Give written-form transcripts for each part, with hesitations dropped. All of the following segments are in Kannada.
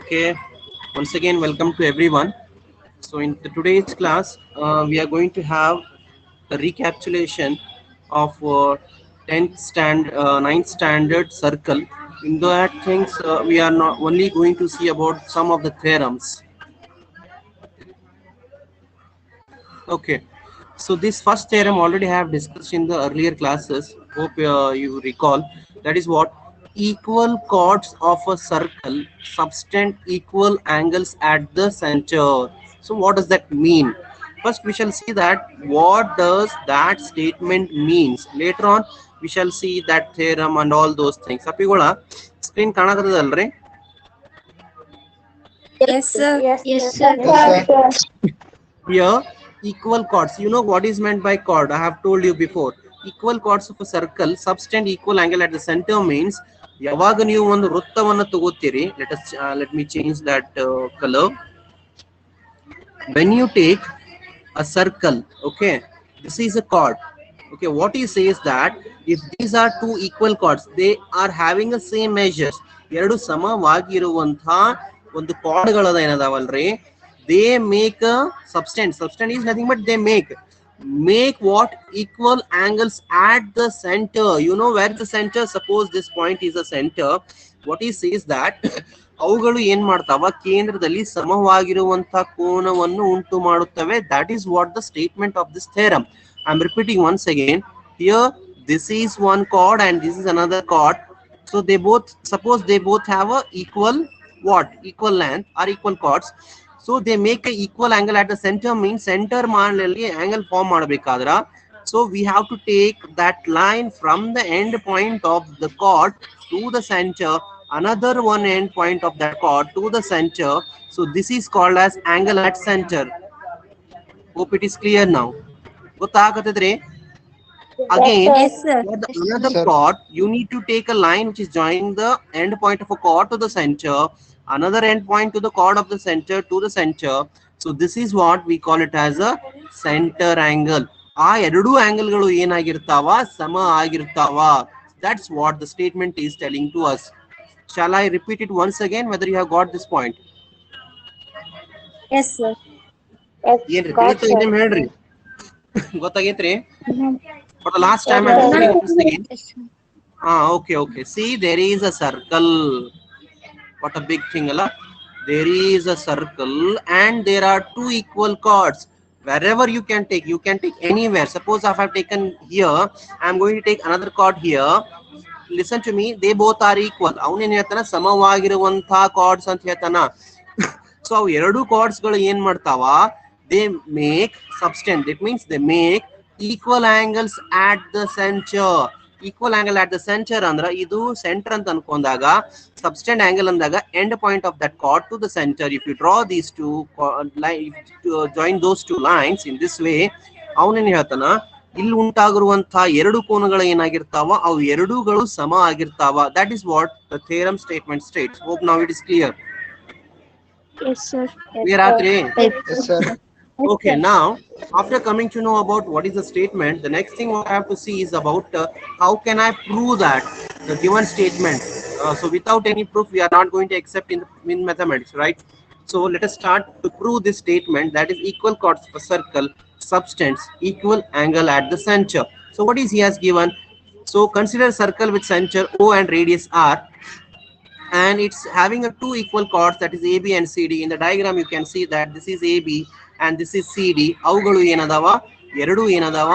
Okay, once again, welcome to everyone. So, in today's class, we are going to have a recapitulation of 9th standard circle. In that things, we are not only going to see about some of the theorems. Okay, so this first theorem already have discussed in the earlier classes. Hope you recall. That is what equal chords of a circle subtend equal angles at the center. So what does that mean? First, we shall see that what does that statement means. Later on, we shall see that theorem and all those things. ಅಪ್ಪಿಗಳ screen ಕಾಣಕತ್ತದಲ್ರಿ? Yes, sir. Yes, sir. Here, equal chords. You know what is meant by chord? I have told you before. Equal chords of a circle subtend equal angle at the center means ಯಾವಾಗ ನೀವು ಒಂದು ವೃತ್ತವನ್ನು ತಗೋತೀರಿ, let me change that color. When you take a circle, okay, this is a chord. Okay, what he says that if these are two equal chords, they are having the same measures. ಎರಡು ಸಮವಾಗಿರುವಂತಹ ಒಂದು chordಗಳದ ಏನದಾವಲ್ರಿ, they make a substance is nothing but they make what equal angles at the center. You know where the center, suppose this point is a center, what he says that ಅವುಗಳು ಏನ್ ಮಾಡ್ತಾವ, ಕೇಂದ್ರದಲ್ಲಿ ಸಮವಾಗಿರುವಂತಹ ಕೋನವನ್ನು ಉಂಟು ಮಾಡುತ್ತವೆ. That is what the statement of this theorem. I am repeating once again. Here this is one chord and this is another chord, so they both, suppose they both have a equal length or equal chords, so they make a equal angle at the center means center ಮಾಡಲಿ angle form ಮಾಡಬೇಕಾದ್ರ, so we have to take that line from the end point of the chord to the center, another one end point of that chord to the center, so this is called as angle at center. Hope it is clear now. ಗೊತ್ತಾಗತ್ತದ್ರಿ? Again, Yes, sir. for the another chord, you need to take a line which is joining the end point of a chord to the center, another end point to the chord of the center to the center. So this is what we call it as a center angle. ಆ ಎರಡು ಆಂಗಲ್ಗಳು ಏನಾಗಿರ್ತಾವ, ಸಮ ಆಗಿರ್ತಾವ. That's what the statement is telling to us. Shall I repeat it once again whether you have got this point? Yes, sir. ಏನ್ರಿ ತಿಳಿತು ಇನ್ನೊಮ್ಮೆ ಹೇಳ್ರಿ. ಗೊತ್ತಾಗೈತ್ರಿ? For the last time I'm telling you this again. Okay. See, there is a circle. What a big thing, Allah. There is a circle and there are two equal chords. Wherever you can take anywhere. Suppose if I've taken here, I'm going to take another chord here. Listen to me, they both are equal. ಅವನೇನ್ ಹೇಳ್ತಾನ, ಸಮವಾಗಿರುವಂತಹ chords ಅಂತ ಹೇಳ್ತಾನ. So ಅವು ಎರಡು chords ಗಳು ಏನ್ ಮಾಡ್ತಾವ, they make substance. That means they make equal angles at the center. Equal angle at the center ಅಂದ್ರೆ ಇದು center ಅಂತ ಅನ್ಕೊಂಡಾಗ subtend angle ಅಂದಾಗ end point of that chord to the center. If you draw these two join those two lines in this way, ಅವನೇನ್ ಹೇಳ್ತಾನ, ಇಲ್ಲಿ ಉಂಟಾಗಿರುವಂತಹ ಎರಡು ಕೋನಗಳು ಏನಾಗಿರ್ತಾವ, ಅವು ಎರಡೂಗಳು ಸಮ ಆಗಿರ್ತಾವ. That is what the theorem statement states. Hope now it is clear. Yes, sir. Clear ಆತ್ರಿ? Yes, sir. Okay, now after coming to know about what is the statement, the next thing what I have to see is about how can I prove that the given statement. So without any proof we are not going to accept in mathematics, right? So let us start to prove this statement, that is equal chords of a circle subtends equal angle at the center. So what is he has given? So consider a circle with center O and radius R, and it's having a two equal chords, that is AB and CD. In the diagram you can see that this is AB and this is CD. ಅವುಗಳು ಏನದಾವ, ಎರಡು ಏನದಾವ,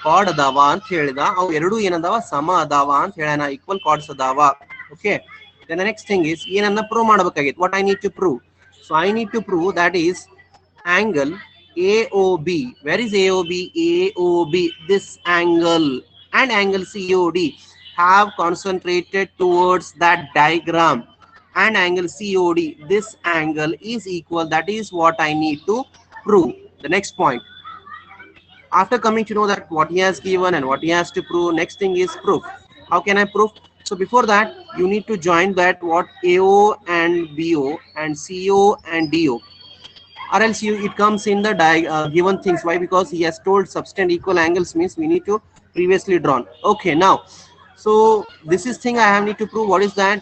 chord ಅದಾವ ಅಂತ ಹೇಳಿದ. ಅವು ಎರಡು ಏನದಾವ, ಸಮ ಅದಾವ ಅಂತ ಹೇಳೋಣ, equal chords ಅದಾವ. Okay, then the next thing is ಏನನ್ನ ಪ್ರೂವ್ ಮಾಡಬೇಕಾಗಿತ್ತು. What I need to prove? So I need to prove that is angle AOB. Where is AOB? AOB, this angle, and angle COD have concentrated towards that diagram, and angle COD, this angle is equal. That is what I need to prove. The next point, after coming to know that what he has given and what he has to prove, next thing is proof. How can I prove? So before that you need to join that what AO and BO and CO and DO, or else it comes in the given things. Why? Because he has told subtend equal angles means we need to previously drawn. Okay, now so this is thing I have need to prove. What is that?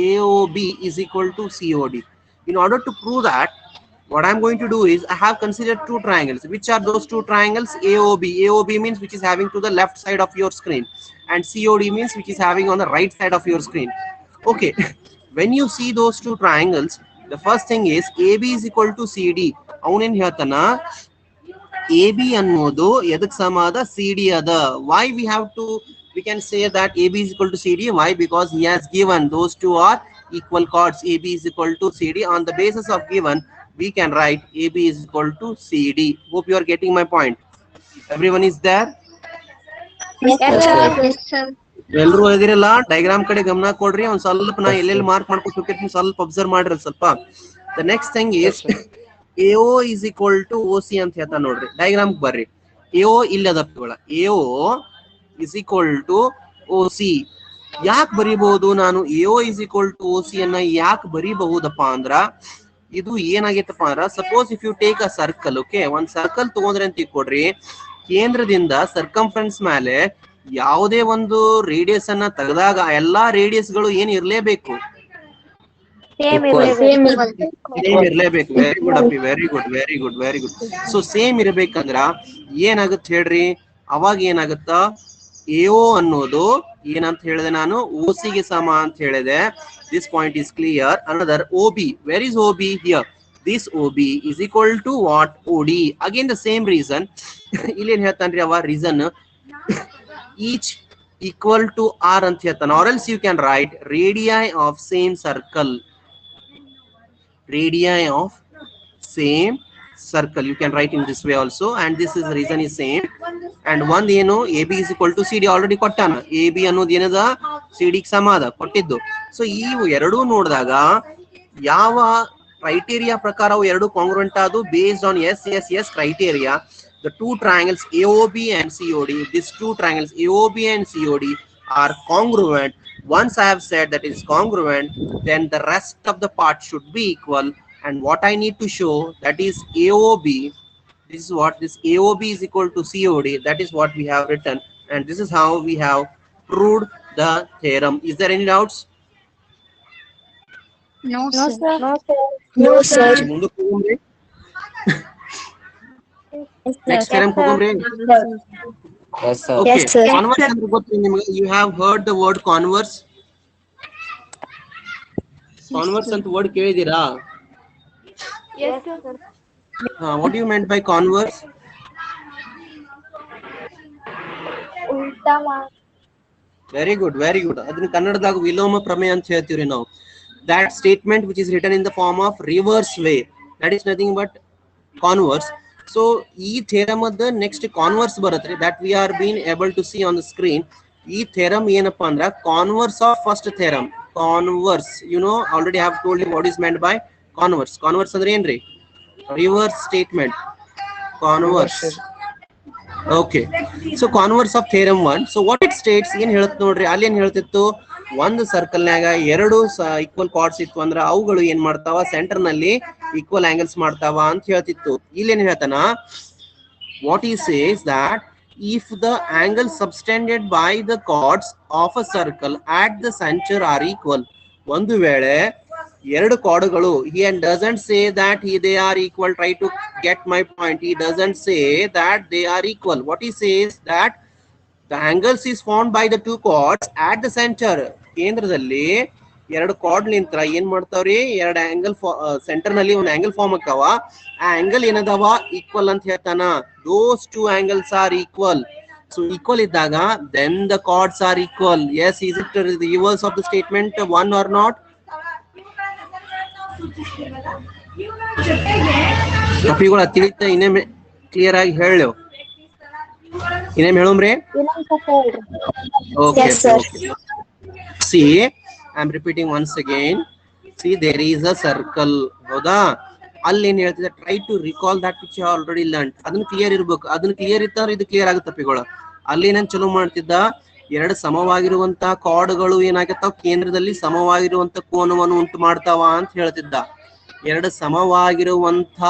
AOB is equal to COD. In order to prove that, what I'm going to do is I have considered two triangles. Which are those two triangles? AOB. AOB means which is having to the left side of your screen, and COD means which is having on the right side of your screen. Okay. When you see those two triangles, the first thing is AB is equal to CD. ಅವನೇನ್ ಹೇಳ್ತಾನ AB ಅನ್ನೋದು ಎದಕ್ ಸಮ ಅದ CD ಅದ. Why we can say that AB is equal to CD? Why? Because he has given those two are equal chords. AB is equal to CD. On the basis of given, we can write AB is equal to CD. Hope you are getting my point. Everyone is there? Yes, sir. ಎಲ್ಲರೂ ಓದಿರಲ್ಲ. ಡಯಾಗ್ರಾಮ್ ಕಡೆ ಗಮನ ಕೊಡ್ರಿ. ಒಂದ್ ಸ್ವಲ್ಪ ನಾ ಎಲ್ಲೆಲ್ಲಿ ಮಾರ್ಕ್ ಮಾಡ್ಕೊತ ಹೋಗ್ತೀನಿ, ಸ್ವಲ್ಪ ಅಬ್ಸರ್ವ್ ಮಾಡ್ರಿ ಸ್ವಲ್ಪ. The next thing is AO is equal to OC ಅಂತ ಹೇಳ್ತಾ ನೋಡ್ರಿ. ಡಯಾಗ್ರಾಮ್ ಬರ್ರಿ. AO ಇಲ್ಲದಪ್ಪಿಗಳ AO is equal to OC. ಯಾಕೆ ಬರೀಬಹುದು ನಾನು AO is equal to OC ಅನ್ನ ಯಾಕೆ ಬರೀಬಹುದಪ್ಪ ಅಂದ್ರ, ಇದು ಏನಾಗೈತಪ್ಪ ಅಂದ್ರ, suppose if you take a circle, okay, ಒಂದ್ ಸರ್ಕಲ್ ತಗೊಂಡ್ರೆ ಅಂತ ತಿಳ್ಕೊಡ್ರಿ. ಕೇಂದ್ರದಿಂದ ಸರ್ಕಂಫರೆನ್ಸ್ ಮೇಲೆ ಯಾವುದೇ ಒಂದು ರೇಡಿಯಸ್ ಅನ್ನ ತೆಗೆದಾಗ ಎಲ್ಲಾ ರೇಡಿಯಸ್ ಗಳು ಏನ್ ಇರ್ಲೇಬೇಕು? ಸೇಮ್ ಇರ್ಲೇಬೇಕು. ವೆರಿ ಗುಡ್ ಅಪ್ಪಿ, very good, very good, very good. So same ಇರ್ಬೇಕಂದ್ರ ಏನಾಗುತ್ತೆ ಹೇಳ್ರಿ? ಅವಾಗ ಏನಾಗುತ್ತ, AO ಅನ್ನೋದು ಏನಂತ ಹೇಳಿದೆ ನಾನು? OC ಗೆ ಸಮ ಅಂತ ಹೇಳಿದೆ. This point is clear. Another OB. Where is OB here? This OB is equal to what? OD. Again the same reason. ಇಲ್ಲೇನ್ ಹೇಳ್ತಾನ್ರಿ ಅವ reason? each equal to R ಅಂತ ಹೇಳ್ತಾನ. or else you can write radii of same circle. Radii of same circle you can write in this way also, and this is the reason is same. And one ಏನು AB is equal to CD already ಕೊಟ್ಟಾನ. AB ಅನ್ನೋದು ಏನದ? CD ಗೆ ಸಮ ಅದ ಕೊಟ್ಟಿದ್ದು. ಸೊ ಈ ಎರಡೂ ನೋಡಿದಾಗ ಯಾವ ಕ್ರೈಟೇರಿಯಾ ಪ್ರಕಾರ ಅವು ಎರಡು ಕಾಂಗ್ರುಯೆಂಟ್ ಆದವು? based on SSS criteria, the two triangles AOB and COD, these two triangles AOB and COD are congruent. Once I have said that is congruent, then the rest of the part should be equal. And what I need to show, that is AOB, this is what this AOB is equal to COD, that is what we have written, and this is how we have proved the theorem. Is there any doubts? No, sir. No, sir. Next theorem ಹೋಗೋಮ್ರಿ. Yes, sir. Okay. Yes, sir. Converse ಅಂದ್ರೆ ಗೊತ್ತು ನಿಮಗೆ? You have heard the word converse? Converse ಅಂತ word ಕೇಳಿದಿರಾ? Yes, sir. What do you meant by converse? Very good, very good. ಅದನ್ನ ಕನ್ನಡದಾಗ ವಿಲೋಮ ಪ್ರಮೇಯ ಅಂತ ಹೇಳ್ತೀವಿ ನಾವು. That statement which is written in the form of reverse way, that is nothing but converse. So ಈ ಥಿಯರಮ್ ಅದ ನೆಕ್ಸ್ಟ್ ಕಾನ್ವರ್ಸ್ ಬರುತ್ತೆ, that we are being able to see on the screen. ಈ ಥಿಯರಮ್ ಏನಪ್ಪಾ ಅಂದ್ರ converse of first theorem. Converse, you know, already have told you what is meant by converse. Converse ಅಂದ್ರೆ ಏನ್ರಿ? Reverse statement. Converse. Okay. So converse of theorem 1. So what it states, ಏನ್ ಹೇಳುತ್ತೆ ನೋಡ್ರಿ, ಅಲ್ಲಿ ಏನ್ ಹೇಳ್ತಿತ್ತು? ಒಂದು ಸರ್ಕಲ್ ನಾಗ ಎರಡು ಈಕ್ವಲ್ ಕಾರ್ಡ್ಸ್ ಇತ್ತು ಅಂದ್ರ ಅವುಗಳು ಏನ್ ಮಾಡ್ತಾವ? ಸೆಂಟರ್ ನಲ್ಲಿ ಈಕ್ವಲ್ ಆಂಗಲ್ಸ್ ಮಾಡ್ತಾವ ಅಂತ ಹೇಳ್ತಿತ್ತು. ಇಲ್ಲಿ ಏನ್ ಹೇಳ್ತಾನ? What he says that if the angles subtended by the chords of a circle at the center are equal, ಒಂದು ವೇಳೆ ಎರಡು ಕಾರ್ಡ್ಗಳು, he doesn't say that they are equal. Try to get my point. He doesn't say that they are equal. What he says that the angles is formed by the two chords at the center. ಕೇಂದ್ರದಲ್ಲಿ ಎರಡು ಕಾರ್ಡ್ ನಿಂತ್ರ ಏನ್ ಮಾಡ್ತಾವ್ರಿ? ಎರಡು ಆಂಗಲ್ ಸೆಂಟರ್ ನಲ್ಲಿ ಒಂದು ಆಂಗಲ್ ಫಾರ್ಮ್ ಆಕಾವ. ಆ ಆಂಗಲ್ ಏನದಾವ? ಈಕ್ವಲ್ ಅಂತ ಹೇಳ್ತಾನ. those two angles are equal. So equal ಇದ್ದಾಗ then the chords are equal. Yes, is it the reverse of the statement 1 or not? ಕಪಿಗಳ ತಿಳಿತ ಇನ್ನೇಮ್ clear ಆಗಿ ಹೇಳು. ಇನ್ನೇಮ್ ಹೇಳೋಮ್ರಿ? Okay. Yes, sir. Okay. See, I am repeating once again. See, there is a circle. ಹೌದಾ? ಅಲ್ಲಿ ಏನ್ ಹೇಳ್ತಿದೆ? Try to recall that which you already learn. ಅದನ್ನ ಕ್ಲಿಯರ್ ಇರ್ಬೇಕು. ಅದನ್ನ ಕ್ಲಿಯರ್ ಇತ್ತಂದ್ರೆ ಇದು ಕ್ಲಿಯರ್ ಆಗುತ್ತೆ ತಪ್ಪಿಗಳು. ಅಲ್ಲಿ ಏನೇನ್ ಚಲೋ ಮಾಡ್ತಿದ್ದ? ಎರಡು ಸಮವಾಗಿರುವಂತ ಕಾರ್ಡ್ಗಳು ಏನಾಗತ್ತಾವ? ಕೇಂದ್ರದಲ್ಲಿ ಸಮವಾಗಿರುವಂತ ಕೋನವನ್ನು ಉಂಟು ಮಾಡ್ತಾವ ಅಂತ ಹೇಳ್ತಿದ್ದ. ಎರಡು ಸಮವಾಗಿರುವಂತ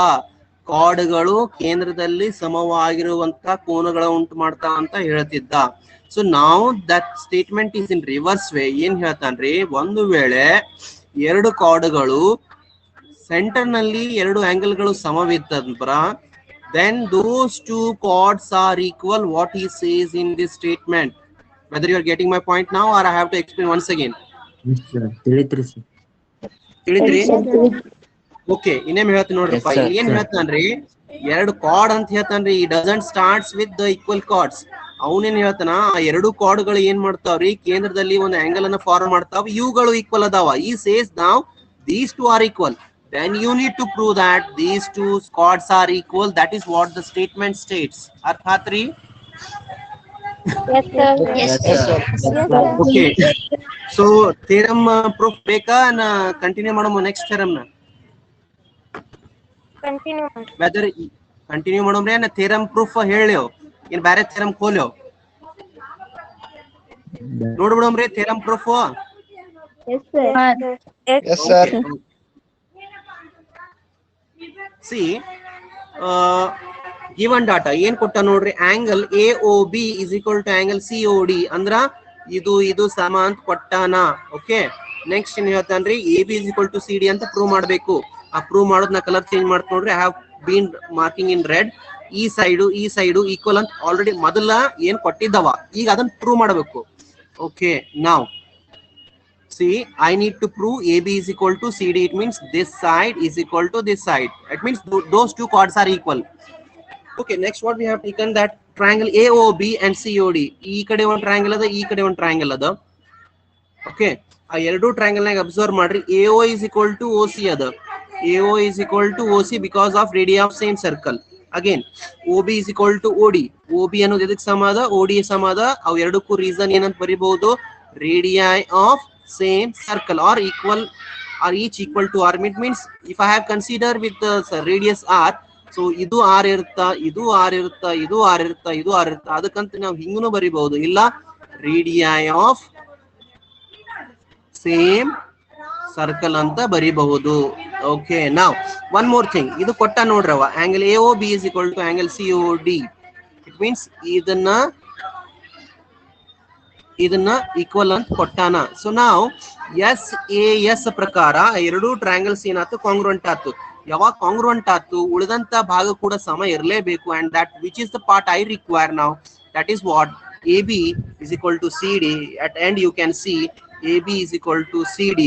ಕಾರ್ಡ್ಗಳು ಕೇಂದ್ರದಲ್ಲಿ ಸಮವಾಗಿರುವಂತ ಕೋನಗಳ ಉಂಟು ಮಾಡ್ತಾವ ಅಂತ ಹೇಳ್ತಿದ್ದ. ಸೊ ನಾವು that statement is in reverse way. ಏನ್ ಹೇಳ್ತಾನ್ರಿ? ಒಂದು ವೇಳೆ ಎರಡು ಕಾರ್ಡ್ಗಳು ಸೆಂಟರ್ ನಲ್ಲಿ ಎರಡು ಆಂಗಲ್ ಗಳು ಸಮವಿತ್ತಂದ್ರ then those two chords are equal. What he says in this statement, whether you are getting my point now or I have to explain once again. ತಿಳಿತ್ರಿ ಸರ್. ತಿಳಿದ್ರಿ? ಓಕೆ, ಇನ್ನೇಮ್ ಹೇಳ್ತೀನಿ ನೋಡ್ರಪ್ಪ. Yes, sir. ಏನ್ ಹೇಳ್ತಾನ್ರಿ, ಎರಡು ಕಾರ್ಡ್ ಅಂತ ಹೇಳ್ತಾನ್ರಿ. ಈ doesn't starts with the equal cards. ಅವನೇನ್ ಹೇಳ್ತಾನ, ಆ ಎರಡು ಕಾರ್ಡ್ ಗಳು ಏನ್ ಮಾಡ್ತಾವ್ರಿ, ಕೇಂದ್ರದಲ್ಲಿ ಒಂದು ಆಂಗಲ್ ಅನ್ನ ಫಾರ್ಮ್ ಮಾಡ್ತಾವ. ಇವುಗಳು ಈಕ್ವಲ್ ಅದಾವ. ಈ ಸೇಸ್ ನಾವ್ these two are equal. Then you need to prove that these two chords are equal. That is what the statement states. Arthatri? Yes, sir. Yes, sir. Okay. So theorem proof ಬೇಕಾ ನಾ ಕಂಟಿನ್ಯೂ ಮಾಡೋಣ ನೆಕ್ಸ್ಟ್ theorem ನ? Continue. Whether ಕಂಟಿನ್ಯೂ ಮಾಡೋಮ್ರೆ ನಾ theorem proof ಹೇಳ್ಯೋ ಏನ್ ಬೇರೆ theorem ಖೋಲ್ಯೋ ನೋಡ್ಬಿಡೋಮ್ರಿ theorem proof. Yes, sir. Yes, sir. See, given data ಏನ್ ಕೊಟ್ಟ ನೋಡ್ರಿ, angle AOB is equal to angle COD ಅಂದ್ರ ಇದು ಸಮ ಅಂತ ಕೊಟ್ಟಾನ. ಓಕೆ, ನೆಕ್ಸ್ಟ್ ಏನ್ ಹೇಳ್ತಾನ್ರಿ, AB is equal to CD ಅಂತ ಪ್ರೂವ್ ಮಾಡ್ಬೇಕು. ಆ ಪ್ರೂವ್ ಮಾಡೋದ್ ನಾ ಕಲರ್ ಚೇಂಜ್ ಮಾಡ್ತ ನೋಡ್ರಿ. I have been marking in red. ಈ ಸೈಡು ಈಕ್ವಲ್ ಅಂತ ಆಲ್ರೆಡಿ ಮೊದಲ ಏನ್ ಕೊಟ್ಟಿದ್ದವ, ಈಗ ಅದನ್ನ ಪ್ರೂವ್ ಮಾಡಬೇಕು. ಓಕೆ, ನಾವ್ see, I need to prove AB is equal to CD. It means this side is equal to this side. It means those two chords are equal. Okay, next what we have taken that triangle AOB and COD. ಈ ಕಡೆ ಒಂದು ಟ್ರಯಾಂಗಲ್ ಅದ, ಈ ಕಡೆ ಒಂದು ಟ್ರಯಾಂಗಲ್ ಅದ. ಓಕೆ, ಆ ಎರಡು ಟ್ರಯಾಂಗಲ್ ನಾಗ ಅಬ್ಸರ್ವ್ ಮಾಡ್ರಿ. AO is equal to OC ಅದ. AO is equal to OC because of radii of same circle. Again, OB is equal to OD. OB ಅನ್ನೋದು ಎದಕ್ಕೆ ಸಮ ಅದ, OD ಸಮ ಅದ. ಅವು ಎರಡಕ್ಕೂ ರೀಸನ್ ಏನಂತ ಬರಿಬಹುದು, radii of same circle or equal or each equal to r. It means if I have considered with the radius r, so ಇದು r ಇರುತ್ತಾ, ಇದು r ಇರುತ್ತಾ, ಇದು r ಇರುತ್ತಾ, ಇದು r ಇರುತ್ತಾ, ಅದಕ್ಕಂತ ನಾವು ಹಿಂಗೂನು ಬರಿಬಹುದು. ಇಲ್ಲ, radii of same circle ಅಂತ ಬರಿಬಹುದು. Okay, now one more thing, ಇದು ಕೊಟ್ಟ ನೋಡ್ರವ, angle AOB is equal to angle COD. It means ಇದನ್ನ ಈಕ್ವಲ್ ಅಂತ ಕೊಟ್ಟಾನ. ಸೊ ನಾವು SAS ಪ್ರಕಾರ ಎರಡು ಟ್ರಯಾಂಗಲ್ಸ್ ಏನಾಯ್ತು, ಕಾಂಗ್ರುವೆಂಟ್ ಆಯ್ತು. ಯಾವಾಗ ಕಾಂಗ್ರುವೆಂಟ್ ಆಯ್ತು, ಉಳಿದಂತ ಭಾಗ ಕೂಡ ಸಮ ಇರಲೇಬೇಕು. And that which is the part I require now, that is what AB is equal to CD. At end you can see AB is equal to CD.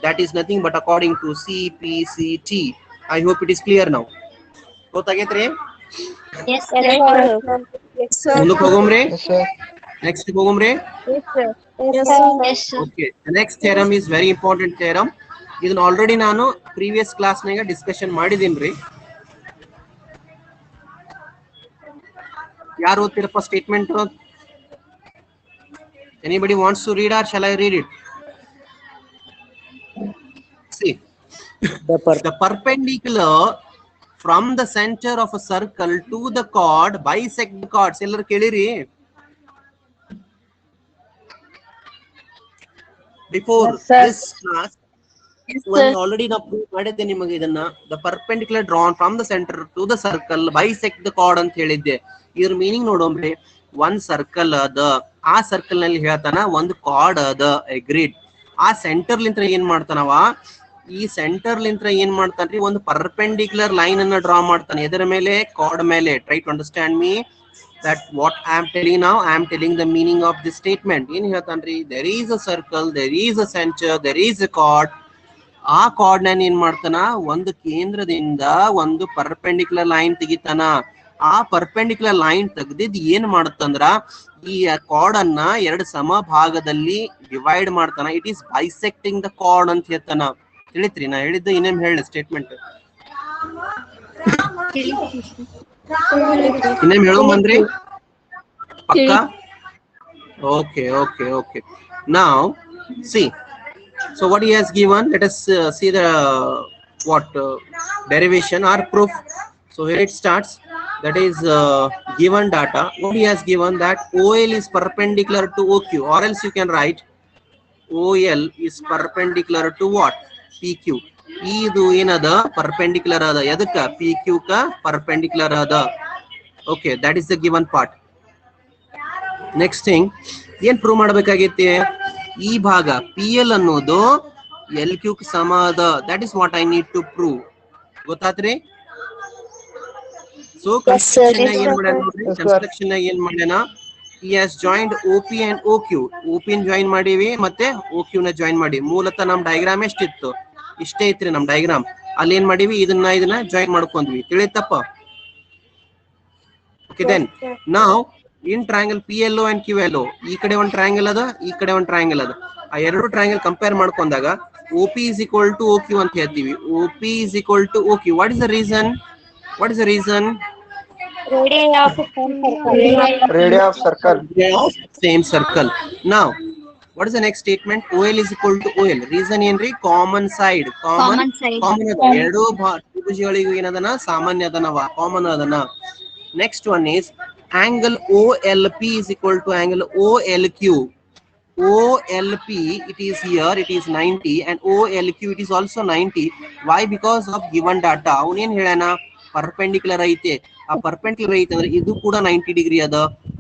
That is nothing but according to CPCT. I hope it is clear now. ಗೊತ್ತಾಗೈತ್ರಿ? Yes, sir. ಮುಂದಕ್ಕೆ ಹೋಗೋಮ್ರಿ. Yes, sir. ನೆಕ್ಸ್ಟ್ ಹೋಗೋಮ್ರಿ. Yes, sir. Yes, sir. Yes, sir. Okay, the next theorem is very important theorem. ಇದನ್ನ ಆಲ್ರೆಡಿ ನಾನು ಪ್ರೀವಿಯಸ್ ಕ್ಲಾಸ್ ನಾಗ ಡಿಸ್ಕಷನ್ ಮಾಡಿದೀನಿ. ಯಾರು ಓದ್ತಿರಪ್ಪ statement? Anybody wants to read or shall I read it? See, the perpendicular from the center of a circle to the chord bisect the chords. ಎಲ್ಲರೂ ಕೇಳಿರಿ? Before this class, one already na prove ಮಾಡಿದ್ದೆ ನಿಮಗೆ ಇದನ್ನ. The perpendicular drawn from the center to the circle bisect the chord ಅಂತ ಹೇಳಿದ್ದೆ. ಇದ್ರ ಮೀನಿಂಗ್ ನೋಡೋಮ್ರಿ, ಒಂದ್ ಸರ್ಕಲ್ ಅದ, ಆ ಸರ್ಕಲ್ ನಲ್ಲಿ ಹೇಳ್ತಾನ ಒಂದು ಕಾರ್ಡ್ ಅದ, ಅಗ್ರೀಡ್. ಆ ಸೆಂಟರ್ ಲಿಂತ್ರ ಏನ್ ಮಾಡ್ತಾನವ, ಈ ಸೆಂಟರ್ ಲಿಂತ್ರ ಏನ್ ಮಾಡ್ತಾನ್ರಿ, ಒಂದು ಪರ್ಪೆಂಡಿಕ್ಯುಲರ್ ಲೈನ್ ಅನ್ನ ಡ್ರಾ ಮಾಡ್ತಾನೆ. ಎದರ ಮೇಲೆ? ಕಾರ್ಡ್ ಮೇಲೆ. Try to understand me that what I am telling now, I am telling the meaning of this statement. ಏನ್ ಹೇಳ್ತಾನ್ರಿ, there is a circle, there is a center, there is a chord. ಆ ಕಾರ್ಡ್ ನ ಏನ್ ಮಾಡ್ತಾನ, ಒಂದು ಕೇಂದ್ರದಿಂದ ಒಂದು ಪರ್ಪೆಂಡಿಕ್ಯುಲರ್ ಲೈನ್ ತೆಗಿತಾನ. ಆ ಪರ್ಪೆಂಡಿಕ್ಯುಲರ್ ಲೈನ್ ತೆಗ್ದಿದ್ ಏನ್ ಮಾಡುತ್ತಂದ್ರ, ಈ ಕಾರ್ಡ್ ಅನ್ನ ಎರಡು ಸಮ ಭಾಗದಲ್ಲಿ ಡಿವೈಡ್ ಮಾಡ್ತಾನ. ಇಟ್ ಈಸ್ ಬೈಸೆಕ್ಟಿಂಗ್ ದ ಕಾರ್ಡ್ ಅಂತ ಹೇಳ್ತಾನ. ತಿಳಿತ್ರಿ? ನಾ ಹೇಳಿದ್ದ ಇನ್ನೇನ್ ಹೇಳಿ ಸ್ಟೇಟ್ಮೆಂಟ್ ಇನ್ನೇಮ್ ಹೇಳೋ ಬಂದ್ರಿ ಪಕ್ಕ? Okay, okay, okay. Now see, so what he has given, let us see the derivation or proof. So here it starts, that is given data. What he has given, that OL is perpendicular to OQ, or else you can write OL is perpendicular to what? PQ. ಇದು ಏನದ, ಪರ್ಪೆಂಡಿಕ್ಯುಲರ್ ಅದ. ಎದಕ್ಕ? PQ ಕ ಪರ್ಪೆಂಡಿಕ್ಯುಲರ್ ಅದ. Okay, that is the given part. Next thing ಏನ್ ಪ್ರೂವ್ ಮಾಡ್ಬೇಕಾಗೈತಿ, ಈ ಭಾಗ PL ಅನ್ನೋದು LQ ಸಮ ಅದ. That is what I need to prove. ಗೊತ್ತಾತ್ರಿ? So construction ನಾಗ ಏನ್ ಮಾಡ್ಯಾನ ನೋಡ್ರಿ, ಕನ್ಸ್ಟ್ರಕ್ಷನ್ ನಾಗ ಏನ್ ಮಾಡ್ಯಾನ, he has joined OP and OQ. OP ನ ಜಾಯಿನ್ ಮಾಡೀವಿ ಮತ್ತೆ OQ ನ ಜಾಯಿನ್ ಮಾಡಿ. ಮೂಲತಃ ನಮ್ ಡಯಾಗ್ರಾಮ್ ಎಷ್ಟಿತ್ತು, ಇಷ್ಟೇ ಐತ್ರಿ ನಮ್ ಡಯಾಗ್ರಾಮ್. ಅಲ್ಲಿ ಏನ್ ಮಾಡೀವಿ, ಇದನ್ನ ಜಾಯಿನ್ ಮಾಡ್ಕೊಂಡ್ವಿ. ತಿಳಿತಪ್ಪ? Okay, then now in triangle PLO and QLO, ಈ ಕಡೆ ಒಂದು ಟ್ರಯಾಂಗಲ್ ಅದ, ಈ ಕಡೆ ಒಂದು ಟ್ರಯಾಂಗಲ್ ಅದ. ಆ ಎರಡು ಟ್ರಯಾಂಗಲ್ ಕಂಪೇರ್ ಮಾಡ್ಕೊಂಡಾಗ OP is equal to OQ ಅಂತ ಹೇಳ್ತೀವಿ. OP is equal to OQ. What is the reason? What is the reason? Radii of the same circle. Radii of circle. Same circle. Now, what is the next statement? OL is equal to OL. Reason ಏನ್ರಿ? Common side. Common side. Common ಅದ. ಎರಡು ತ್ರಿಭುಜಗಳಿಗೂ ಏನದನ, ಸಾಮಾನ್ಯ ಅದನವ, ಕಾಮನ್ ಅದನ. Next one is angle OLP is equal to angle OLQ. OLP, it is here, it is 90, and OLQ, it is also 90. Why? Because of given data. ಅವನೇನ್ ಹೇಳಾನ, ಪರ್ಪೆಂಡಿಕ್ಯುಲರ್ ಐತೆ. ಆ ಪರ್ಪೆಂಡಿಕ್ಯುಲರ್ ಐತೆ ಅಂದ್ರೆ ಇದು ಕೂಡ 90 ಡಿಗ್ರಿ ಅದ,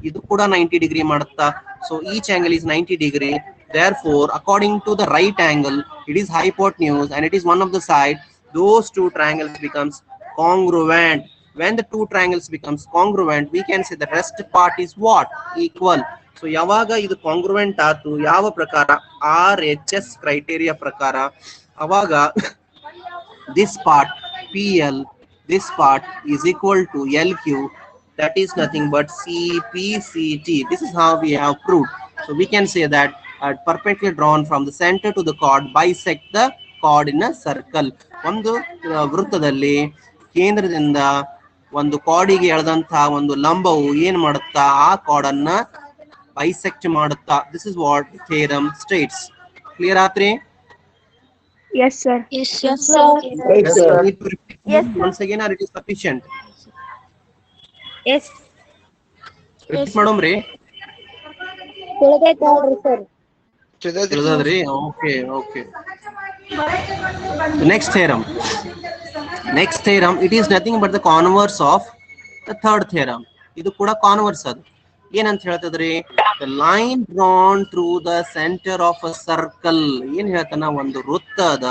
ಇದು ಕೂಡ 90 ಡಿಗ್ರಿ ಮಾಡುತ್ತಾ. So each angle is 90 degree. Therefore, according to the right angle, it is hypotenuse and it is one of the side. Those two triangles becomes congruent. When the two triangles becomes congruent, we can say the rest part is what? Equal. So ಯಾವಾಗ ಇದು congruent ಆತು, ಯಾವ ಪ್ರಕಾರ? RHS criteria ಪ್ರಕಾರ. ಅವಾಗ this part PL, this part is equal to LQ. That is nothing but CPCT. This is how we have proved. So we can say that perpendicular drawn from the center to the chord bisect the chord in a circle. ಒಂದು ವೃತ್ತದಲ್ಲಿ ಕೇಂದ್ರದಿಂದ ಒಂದು ಕಾರ್ಡಿಗೆ ಎಳೆದಂತಹ ಒಂದು ಲಂಬವು ಏನ್ ಮಾಡುತ್ತಾ, ಆ ಕಾರ್ಡ್ ಅನ್ನ ಬೈಸೆಕ್ಟ್ ಮಾಡುತ್ತಾ. This is what theorem States. Clear ಆತ್ರಿ? Yes, sir. Yes, sir. Yes, sir. Once again, or it is sufficient? Yes. Repeat ಮಾಡೋಮ್ರಿ. ತಿಳಿದೈತೆ ನೋಡ್ರಿ sir. ತಿಳಿದದ್ರಿ? Okay, okay. The next theorem. Next theorem, it is nothing but the converse of the third theorem. ಇದು ಕೂಡ ಕಾನ್ವರ್ಸ್ ಅದು. ಏನಂತ ಹೇಳ್ತದ್ರಿ? The line drawn through the center of a circle. ಏನ್ ಹೇಳ್ತಾನ, ಒಂದು ವೃತ್ತ ಅದ,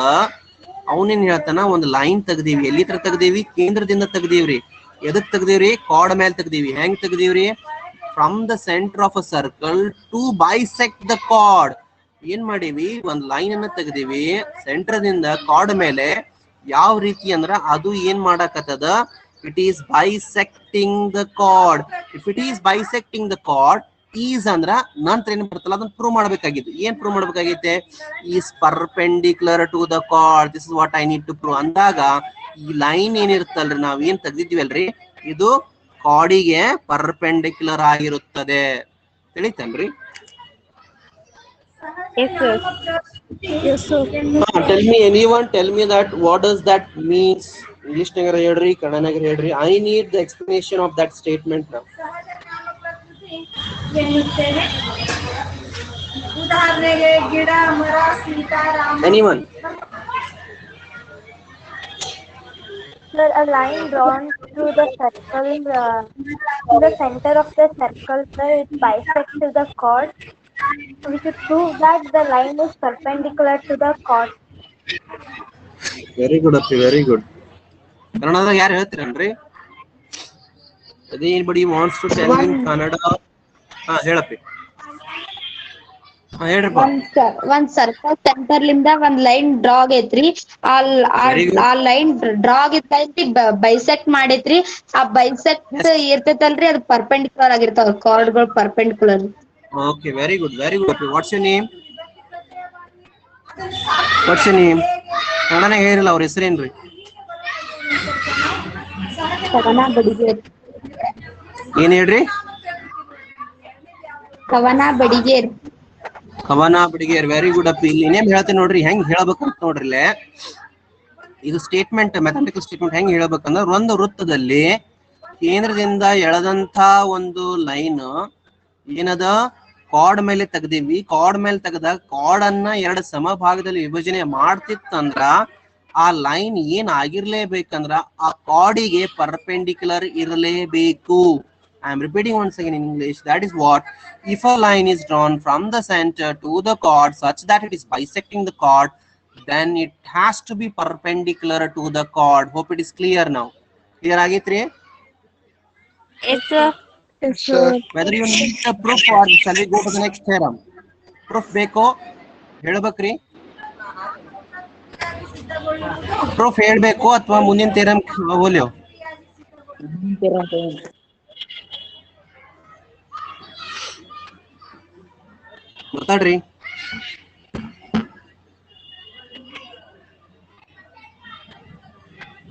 ಅವನೇನ್ ಹೇಳ್ತಾನ, ಒಂದು ಲೈನ್ ತೆಗ್ದೀವಿ. ಎಲ್ಲಿ ತರ ತೆಗ್ದೀವಿ? ಕೇಂದ್ರದಿಂದ ತೆಗ್ದೀವ್ರಿ. ಎದಕ್ ತೆಗ್ದೀವ್ರಿ? ಕಾರ್ಡ್ ಮೇಲೆ ತೆಗ್ದೀವಿ. ಹೆಂಗ್ ತೆಗ್ದೀವ್ರಿ? From the center of a circle to bisect the chord. ಏನ್ ಮಾಡೀವಿ? ಒಂದ್ ಲೈನ್ ಅನ್ನ ತೆಗ್ದೀವಿ ಸೆಂಟರ್ದಿಂದ ಕಾರ್ಡ್ ಮೇಲೆ. ಯಾವ ರೀತಿ ಅಂದ್ರ ಅದು ಏನ್ ಮಾಡಕತ್ತದ? It is bisecting the chord. If it is bisecting the chord, is ಅಂದ್ರ ನಂತರ ಏನ್ ಬರ್ತಲ್ಲ ಅದನ್ನ ಪ್ರೂವ್ ಮಾಡ್ಬೇಕಾಗಿತ್ತು. ಏನ್ prove ಮಾಡ್ಬೇಕಾಗೈತೆ? is perpendicular to the chord. This is what I need to prove. ಅಂದಾಗ ಈ ಲೈನ್ ಏನಿರುತ್ತಲ್ರಿ, ನಾವ್ ಏನ್ ತೆಗ್ದಿದ್ವಲ್ರಿ, ಇದು ಕಾರ್ಡಿಗೆ ಪರ್ಪೆಂಡಿಕ್ಯುಲರ್ ಆಗಿರುತ್ತದೆ. ತಿಳಿತಲ್ರಿ? Yes, sir. Yes, sir. Tell me, anyone tell me that what does that means? English nagar ಹೇಳ್ರಿ, ಕನ್ನಡ nagar ಹೇಳ್ರಿ. I need the explanation of that statement now. ಉದಾಹರಣೆಗೆ ಗಿಡ, ಮರ, Seetharama. Anyone? Sir, a line drawn through the circle, in the center of the circle, sir, it bisects the chord. We should prove that the line is perpendicular to the chord. Very good, Appi, very good. ಕನ್ನಡದಾಗ ಯಾರು ಹೇಳ್ತೀರನ್ರಿ? Anybody wants to tell in Kannada? ಹೇಳಪ್ಪಿ. ಹೇಳ್ರಪ್ಪ. ಒಂದ್ ಸರ್ಕಲ್ ಸೆಂಟರ್ ಲಿಂದ ಒಂದ್ ಲೈನ್ ಡ್ರಾ ಆಗೈತ್ರಿ. ಆ ಲೈನ್ ಡ್ರಾ ಆಗಿತ್ತೈತಿ, ಬೈಸೆಕ್ಟ್ ಮಾಡೈತ್ರಿ. ಆ ಬೈಸೆಕ್ಟ್ ಇರ್ತೈತಲ್ರಿ, ಅದು ಪರ್ಪೆಂಡಿಕ್ಯುಲರ್ ಆಗಿರ್ತಾವ ಕಾರ್ಡ್ಗಳು perpendicular. Okay, very good, very good. What's your name? What's your name? ಕನ್ನಡನೇ ಹೇಳಿರಲ್ಲ, ಅವ್ರ ಹೆಸರೇನ್ರಿ? ಕವನ ಬಡಿಗೇರ್. ಏನ್ ಹೇಳ್ರಿ? ಕವನ ಬಡಿಗೇರ್. ಕವನ ಬಡಿಗೇರ್. ವೆರಿ ಗುಡ್ ಅಪ್ಪಿ. ಇಲ್ಲಿ ನೇಮ್ ಹೇಳ್ತೇನೆ ನೋಡ್ರಿ, ಹೆಂಗ್ ಹೇಳ್ಬೇಕಂತ ನೋಡ್ರಿ. ಇದು ಸ್ಟೇಟ್ಮೆಂಟ್, ಮ್ಯಾಥಮೆಟಿಕಲ್ ಸ್ಟೇಟ್ಮೆಂಟ್ ಹೆಂಗ್ ಹೇಳ್ಬೇಕಂದ್ರ, ಒಂದು ವೃತ್ತದಲ್ಲಿ ಕೇಂದ್ರದಿಂದ ಎಳೆದಂತ ಒಂದು ಲೈನ್ ಏನದ, ಕಾರ್ಡ್ ಮೇಲೆ ತೆಗ್ದೀವಿ. ಕಾರ್ಡ್ ಮೇಲೆ ತೆಗೆದಾಗ ಕಾರ್ಡ್ ಅನ್ನ ಎರಡು ಸಮಭಾಗದಲ್ಲಿ ವಿಭಜನೆ ಮಾಡ್ತಿತ್ತಂದ್ರ ಆ ಲೈನ್ ಏನ್ ಆಗಿರ್ಲೇಬೇಕಂದ್ರ ಆ ಕಾರ್ಡಿಗೆ ಪರ್ಪೆಂಡಿಕ್ಯುಲರ್ ಇರಲೇಬೇಕು. I am repeating once again in English. That is what, if a line is drawn from the center to the chord such that it is bisecting the chord, then it has to be perpendicular to the chord. Hope it is clear now. Clear agitri? Yes, sir. Yes, sir. Whether you need the proof or shall we go to the next theorem? Proof beko helbekri? Proof helbeko athwa ಮುಂದಿನ theorem ಹೋಗ್ಲಿಯೋ? ಮಾತಾಡ್ರಿ.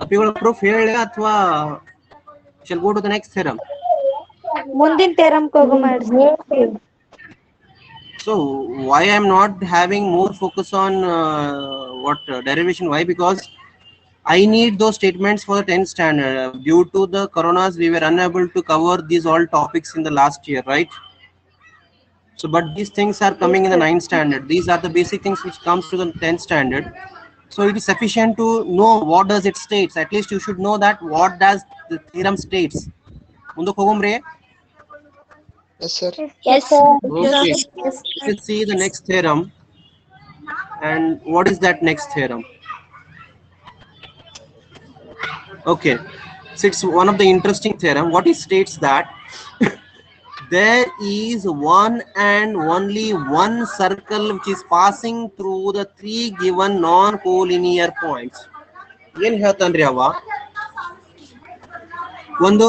ಅಪ್ಪಿಗಳ ಪ್ರೂಫ್ ಹೇಳಿ ಅಥವಾ shall go to the next theorem? ಮುಂದಿನ theorem ಹೋಗು ಮಾಡ್ರಿ. So why I am not having more focus on derivation? Why? Because I need those statements for the 10th standard. Due to the coronas, we were unable to cover these all topics in the last year, right? So, but these things are coming in the 9th standard. These are the basic things which comes to the 10th standard. So it is sufficient to know what does it states. At least you should know that what does the theorem states. Munduk hogumre? Yes, sir. Yes, sir. Okay. Let's see the next theorem. And what is that next theorem? Okay, so it's one of the interesting theorem. What it states that there is one and only one circle which is passing through the three given non-collinear points. ಏನ್ ಹೇಳ್ತಾನ್ರಿ ಅವ? ಒಂದು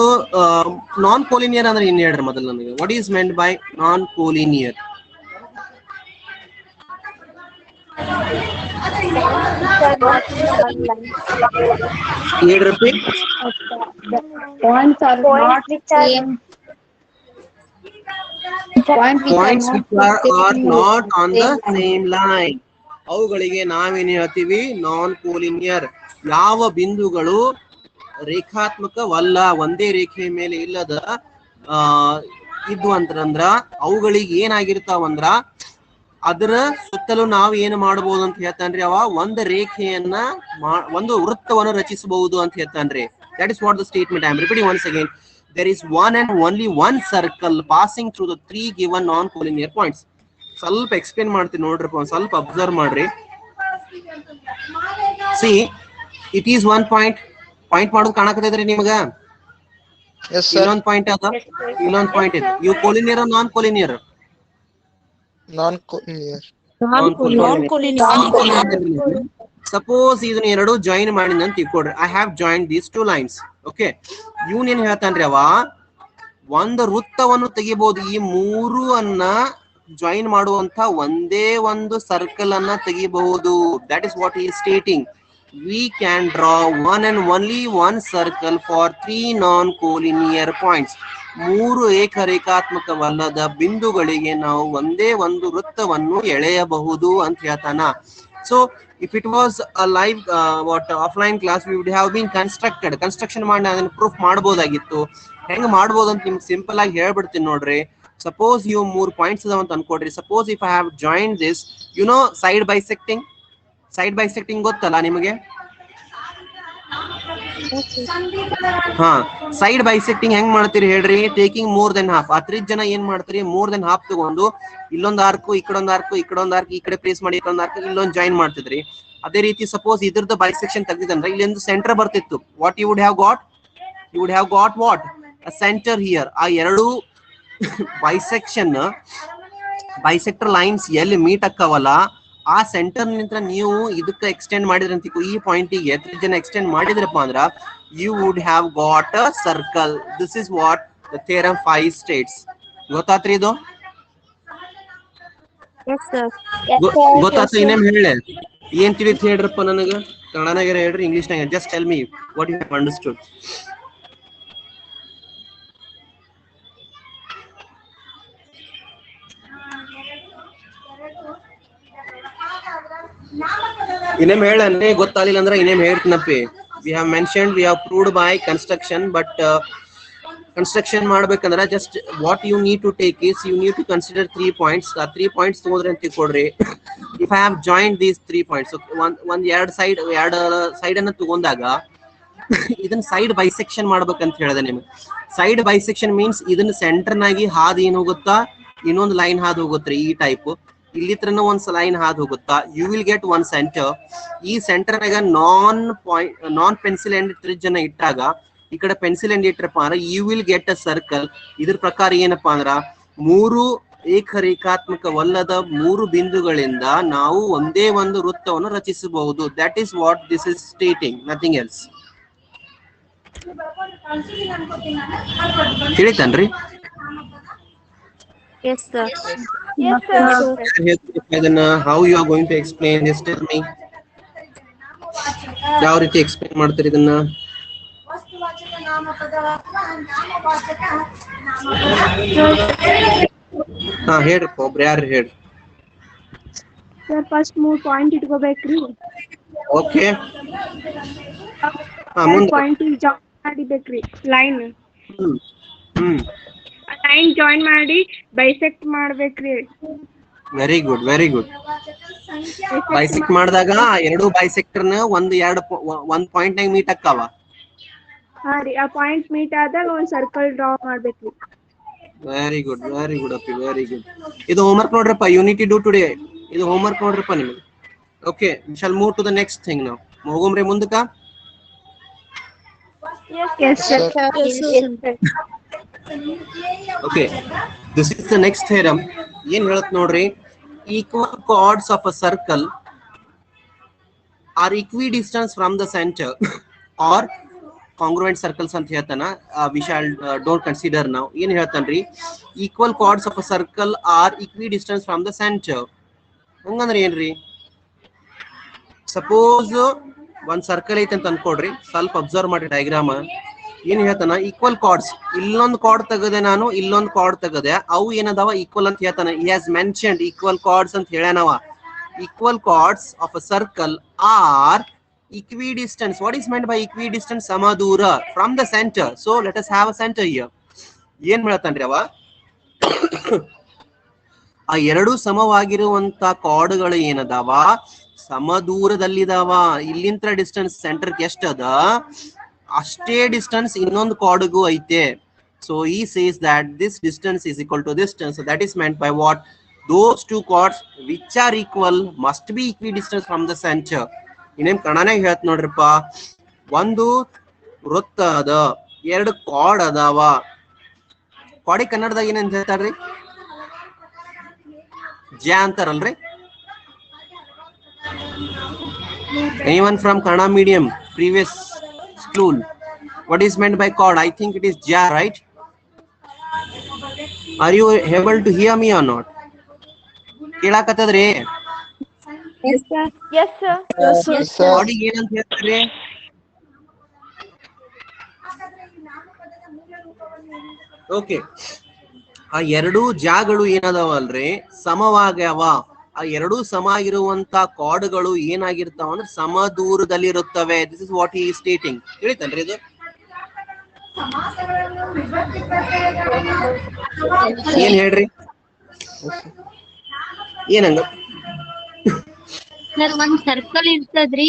non-collinear ಅಂದ್ರೆ ಏನ್ ಹೇಳ್ರಿ ಮೊದಲು ನನಗೆ? What is meant by non-collinear? Repeat. Points are not which are same. Points which are not on the same line. ಅವುಗಳಿಗೆ ನಾವೇನ್ ಹೇಳ್ತೀವಿ? ನಾನ್ ಕೋಲಿನಿಯರ್. ಯಾವ ಬಿಂದುಗಳು ರೇಖಾತ್ಮಕವಲ್ಲ, ಒಂದೇ ರೇಖೆಯ ಮೇಲೆ ಇಲ್ಲದ ಇದ್ವು ಅಂತಂದ್ರ ಅವುಗಳಿಗೆ ಏನಾಗಿರ್ತಾವಂದ್ರ ಅದರ ಸುತ್ತಲೂ ನಾವು ಏನು ಮಾಡಬಹುದು ಅಂತ ಹೇಳ್ತಾನ್ರಿ ಅವ? ಒಂದು ರೇಖೆಯನ್ನ ಒಂದು ವೃತ್ತವನ್ನು ರಚಿಸಬಹುದು ಅಂತ ಹೇಳ್ತಾನ್ರಿ. That is what the statement. I am repeating once again. There is one and only one circle passing through the three given non-collinear points. ಸ್ವಲ್ಪ ಎಕ್ಸ್ಪ್ಲೇನ್ ಮಾಡ್ತೀನಿ ನೋಡ್ರಿ, ಸ್ವಲ್ಪ ಅಬ್ಸರ್ವ್ ಮಾಡ್ರಿ. See, it is one point. Point ಮಾಡೋದು ಕಾಣಕತ್ತೈತ್ರಿ ನಿಮಗ? Yes, sir. ಇಲ್ಲೊಂದು ಪಾಯಿಂಟ್ ಅದ, ಇಲ್ಲೊಂದು ಪಾಯಿಂಟ್ ಇದೆ. ಇವು ಕೊಲಿನಿಯರ್ ನಾನ್ ಕೊಲಿನಿಯರ್? Non-collinear. ಸಪೋಸ್ ಇದನ್ನ ಎರಡು ಜಾಯಿನ್ ಮಾಡಿದ ಅಂತ ತಿಳ್ಕೊಡ್ರಿ. I have join these two lines. Okay, ಇವನ್ ಏನ್ ಹೇಳ್ತಾನ್ರಿ ಅವ? ಒಂದು ವೃತ್ತವನ್ನು ತೆಗಿಬಹುದು. ಈ ಮೂರು ಅನ್ನ ಜಾಯಿನ್ ಮಾಡುವಂತ ಒಂದೇ ಒಂದು ಸರ್ಕಲ್ ಅನ್ನ ತೆಗಿಬಹುದು. That is what he is stating. We can draw one and only one circle for three non-collinear points. ಮೂರು ಏಕರೇಖಾತ್ಮಕವಲ್ಲದ ಬಿಂದುಗಳಿಗೆ ನಾವು ಒಂದೇ ಒಂದು ವೃತ್ತವನ್ನು ಎಳೆಯಬಹುದು ಅಂತ ಹೇಳ್ತಾನ. So if it was a live offline class, we would have been construction ಮಾಡಿ ಅದನ್ನ ಪ್ರೂಫ್ ಮಾಡಬಹುದಾಗಿತ್ತು. ಹೆಂಗ್ ಮಾಡಬಹುದು ಅಂತ ನಿಮ್ಗೆ ಸಿಂಪಲ್ ಆಗಿ ಹೇಳ್ಬಿಡ್ತೀನಿ ನೋಡ್ರಿ. ಸಪೋಸ್ ಇವು ಮೂರು ಪಾಯಿಂಟ್ಸ್ ಅದಾವ ಅಂತ ಅನ್ಕೊಡ್ರಿ. Suppose if I have join this, you know side bisecting ಗೊತ್ತಲ್ಲ ನಿಮಗೆ? ಹಾ, ಸೈಡ್ ಬೈಸೆಕ್ಟಿಂಗ್ ಹೆಂಗ್ ಮಾಡ್ತೀರಿ ಹೇಳ್ರಿ? Taking more then half. ಆ ತ್ರಿಜ್ಯನ ಏನ್ ಮಾಡ್ತೀರಿ? ಮೋರ್ ದೆನ್ ಹಾಫ್ ತಗೊಂಡು ಇಲ್ಲೊಂದು ಆರ್ಕು, ಈ ಕಡೆ ಒಂದು ಆರ್ಕು, ಈ ಕಡೆ ಒಂದು ಆರ್ಕ್, ಈ ಕಡೆ ಪ್ಲೇಸ್ ಮಾಡಿ ಇಲ್ಲೊಂದು ಆರ್ಕ್, ಇಲ್ಲೊಂದು ಜಾಯಿನ್ ಮಾಡ್ತಿದ್ರಿ. ಅದೇ ರೀತಿ ಸಪೋಸ್ ಇದ್ರದ್ದು ಬೈಸೆಕ್ಷನ್ ತೆಗ್ದಿದಂದ್ರೆ ಇಲ್ಲೊಂದು ಸೆಂಟರ್ ಬರ್ತಿತ್ತು. What you would have got? You would have got what? A centre here. ಆ ಎರಡು ಬೈಸೆಕ್ಟರ್ ಲೈನ್ಸ್ ಎಲ್ಲಿ ಮೀಟ್ ಆಕ್ಕವಲ್ಲ, ಆ ಸೆಂಟರ್ ನಿಂತ್ರ ನೀವು ಇದಕ್ಕೆ ಎಕ್ಸ್ಟೆಂಡ್ ಮಾಡಿದ್ರೆ ಅಂತ ಈ ಪಾಯಿಂಟಿಗೆ ತ್ರಿಜ್ಯನ ಎಕ್ಸ್ಟೆಂಡ್ ಮಾಡಿದ್ರಪ್ಪ ಅಂದ್ರ you would have got a circle. This is what the theorem 5 states. ಗೊತ್ತಾತ್ರಿ ಇದು? ಗೊತ್ತಾತ? ಇನ್ನೇಮ್ ಹೇಳಿ, ಏನ್ ತಿಳಿತ್ ಹೇಳ್ರಪ್ಪ ನನಗ? ಕನ್ನಡನಾಗ ಹೇಳ್ರಿ, ಇಂಗ್ಲಿಷ್ನಾಗ? Just tell me what you have understood. ಇನ್ನೇಮ್ ಹೇಳನ್ರಿ, ಗೊತ್ತಾಗಲಿಲ್ಲ ಅಂದ್ರೆ ಇನ್ನೇಮ್ ಹೇಳ್ತೀನಪ್ಪಿ. we have mentioned, we have proved by construction, but construction ಮಾಡ್ಬೇಕಂದ್ರೆ just what you need to take is you need to consider 3 points. ಆ 3 points ತಗೊಂಡ್ರೆ ಅಂತ ತಿಳ್ಕೊಡ್ರಿ. if I have joined these 3 points, so ಒಂದ್ ಎರಡು ಸೈಡ್ ಅನ್ನ ತಗೊಂಡಾಗ ಇದನ್ನ ಸೈಡ್ ಬೈಸೆಕ್ಷನ್ ಮಾಡ್ಬೇಕಂತ ಹೇಳಿದೆ ನಿಮ್ಗೆ. ಸೈಡ್ ಬೈಸೆಕ್ಷನ್ ಮೀನ್ಸ್ ಇದನ್ನ ಸೆಂಟರ್ ನಾಗಿ ಹಾದು ಏನ್ ಹೋಗುತ್ತಾ ಇನ್ನೊಂದು ಲೈನ್ ಹಾದು ಹೋಗುತ್ತೆ ಈ ಟೈಪ್. ಇಲ್ಲಿತ್ರನ ಒಂದ್ ಲೈನ್ ಹಾದು ಹೋಗುತ್ತಾ, you will get one centre. ಈ ಸೆಂಟರ್ ನಾಗ ನಾನ್ ಪೆನ್ಸಿಲ್ ಎಂಡ್ ತ್ರಿಜ್ಯನ ಇಟ್ಟಾಗ ಈ ಕಡೆ ಪೆನ್ಸಿಲ್ ಎಂಡ್ ಇಟ್ರಪ್ಪ ಅಂದ್ರ you will get a circle. ಇದ್ರ ಪ್ರಕಾರ ಏನಪ್ಪಾ ಅಂದ್ರ ಮೂರು ಏಕರೇಖಾತ್ಮಕವಲ್ಲದ ಮೂರು ಬಿಂದುಗಳಿಂದ ನಾವು ಒಂದೇ ಒಂದು ವೃತ್ತವನ್ನು ರಚಿಸಬಹುದು. That is what this is stating, nothing else. ತಿಳಿತನ್ರಿ? Yes, sir. Yes, sir. ಇದನ್ನ how you are going to explain this, tell me. ಯಾವ ರೀತಿ ಎಕ್ಸ್ಪ್ಲೇನ್ ಮಾಡ್ತೀರಿ ಇದನ್ನ? ವಸ್ತುವಾಚಕ ನಾಮಪದ ಅಥವಾ ನಾಮವಾಚಕ ಹಾ ಹೇಳ್ರಪ್ಪ, ಒಬ್ರು ಯಾರು ಹೇಳ್ರಿ. ಸರ್ ಫಸ್ಟ್ 3 ಪಾಯಿಂಟ್ ಇಟ್ಕೋಬೇಕ್ರಿ. ಓಕೆ, ಹಾ ಮುಂದೆ. ಪಾಯಿಂಟ್ ಜಾಯಿನ್ ಮಾಡಿಬೇಕ್ರಿ ಲೈನ್. ಹ್ಮ್ ಲೈನ್ ಜಾಯಿನ್ ಮಾಡಿ ಬೈಸೆಕ್ಟ್ ಮಾಡ್ಬೇಕ್ರಿ. Very good, very good. Bisect ಮಾಡಿದಾಗ ಎರಡು ಬೈಸೆಕ್ಟರ್ ನ ಒಂದ್ ಪಾಯಿಂಟ್ ನಾಗ ಮೀಟ್ ಅಕ್ಕಾವ. ಹಾ ರೀ, ಆ ಪಾಯಿಂಟ್ ಮೀಟ್ ಆದಾಗ ಒಂದ್ ಸರ್ಕಲ್ ಡ್ರಾ ಮಾಡ್ಬೇಕ್ರಿ. ವೆರಿ ಗುಡ್, ವೆರಿ ಗುಡ್ ಅಪ್ಪಿ, ವೆರಿ ಗುಡ್. ಇದು ಹೋಮ್ವರ್ಕ್ ನೋಡ್ರಪ್ಪ, ಯೂನಿಟಿ ಡೂ ಟುಡೇ. ಇದು ಹೋಮ್ವರ್ಕ್ ನೋಡ್ರಪ್ಪ ನಿಮಗೆ. Okay, shall move to the next thing ನಾವು. ಹೋಗೋಮ್ರಿ ಮುಂದಕ್ಕ. Yes, sir. Okay, this is the next theorem. ಏನ್ ಹೇಳತ್ ನೋಡ್ರಿ, equal chords of a circle are equidistant from the centre are congruent circles ಅಂತ ಹೇಳ್ತಾನ. ವಿ ಶಾಲ್ ಡೋಂಟ್ ಕನ್ಸಿಡರ್ ನಾವು. ಏನ್ ಹೇಳ್ತಾನ್ರಿ, equal chords of a circle are equidistant from the centre. ಹಂಗಂದ್ರೆ ಏನ್ರಿ, ಸಪೋಸ್ ಒಂದ್ ಸರ್ಕಲ್ ಐತೆ ಅಂತ ಅನ್ಕೊಡ್ರಿ, ಸ್ವಲ್ಪ ಅಬ್ಸರ್ವ್ ಮಾಡಿ ಡಯಾಗ್ರಾಮ್. ಏನ್ ಹೇಳ್ತಾನ, ಈಕ್ವಲ್ ಕಾರ್ಡ್ಸ್, ಇಲ್ಲೊಂದು ಕಾರ್ಡ್ ತೆಗದೆ ನಾನು, ಇಲ್ಲೊಂದು ಕಾರ್ಡ್ ತೆಗದೆ, ಅವು ಏನದಾವ ಈಕ್ವಲ್ ಅಂತ ಹೇಳ್ತಾನ. ಈ ಹ್ಯಾಸ್ ಮೆನ್ಷನ್ಡ್ ಈಕ್ವಲ್ ಕಾರ್ಡ್ಸ್ ಅಂತ ಹೇಳ್ಯಾನವ. Equal chords of a circle are equidistant. What is meant by equidistant? ಸಮದೂರ from the center. So let us have a center here. ಏನ್ ಹೇಳ್ತಾನ್ರಿ ಅವ, ಆ ಎರಡು ಸಮವಾಗಿರುವಂತ ಕಾರ್ಡ್ಗಳು ಏನದಾವ, ಸಮದೂರದಲ್ಲಿದಾವ. ಇಲ್ಲಿಂದ ಡಿಸ್ಟೆನ್ಸ್ ಸೆಂಟರ್ಗೆ ಎಷ್ಟದ ಅಷ್ಟೇ ಡಿಸ್ಟೆನ್ಸ್ ಇನ್ನೊಂದು ಕಾರ್ಡ್ಗೂ ಐತೆ. So he says that this distance is equal to this distance. So that is meant by what? Those two chords which are equal must be equidistant from the center. ಇನ್ನೇನ್ ಕನ್ನಡನಾಗ ಹೇಳ್ತ ನೋಡ್ರಿಪ್ಪ, ಒಂದು ವೃತ್ತ ಅದ, ಎರಡು ಕಾರ್ಡ್ ಅದಾವ. ಕಾರ್ಡಿಗೆ ಕನ್ನಡದಾಗ ಏನಂತ ಹೇಳ್ತಾರ್ರಿ? ಜ್ಯಾ ಅಂತಾರಲ್ರಿ. Anyone from Kannada medium, previous school, what is meant by chord? I think it is ja, right? Are you able to hear me or not? ಕೇಳಾಕತ್ತದ್ರಿ? Yes, sir. Yes, sir. Yes, sir. ಕಾರ್ಡಿಗೆ ಏನಂತ ಹೇಳ್ತಾರ್ರಿ? ಓಕೆ, ಆ ಎರಡು ಜಾಗಳು ಏನದಾವಲ್ರಿ, ಸಮವಾಗ್ಯಾವ. ಆ ಎರಡು ಸಮ ಆಗಿರುವಂತ ಕಾರ್ಡ್ಗಳು ಏನಾಗಿರ್ತಾವ ಅಂದ್ರೆ ಸಮದೂರದಲ್ಲಿರುತ್ತವೆ. This is what he is stating. ತಿಳಿತನ್ರಿ ಇದು? ಏನ್ ಹೇಳ್ರಿ, ಏನಂಗ? ಸರ್ ಒಂದ್ ಸರ್ಕಲ್ ಇರ್ತದ್ರಿ,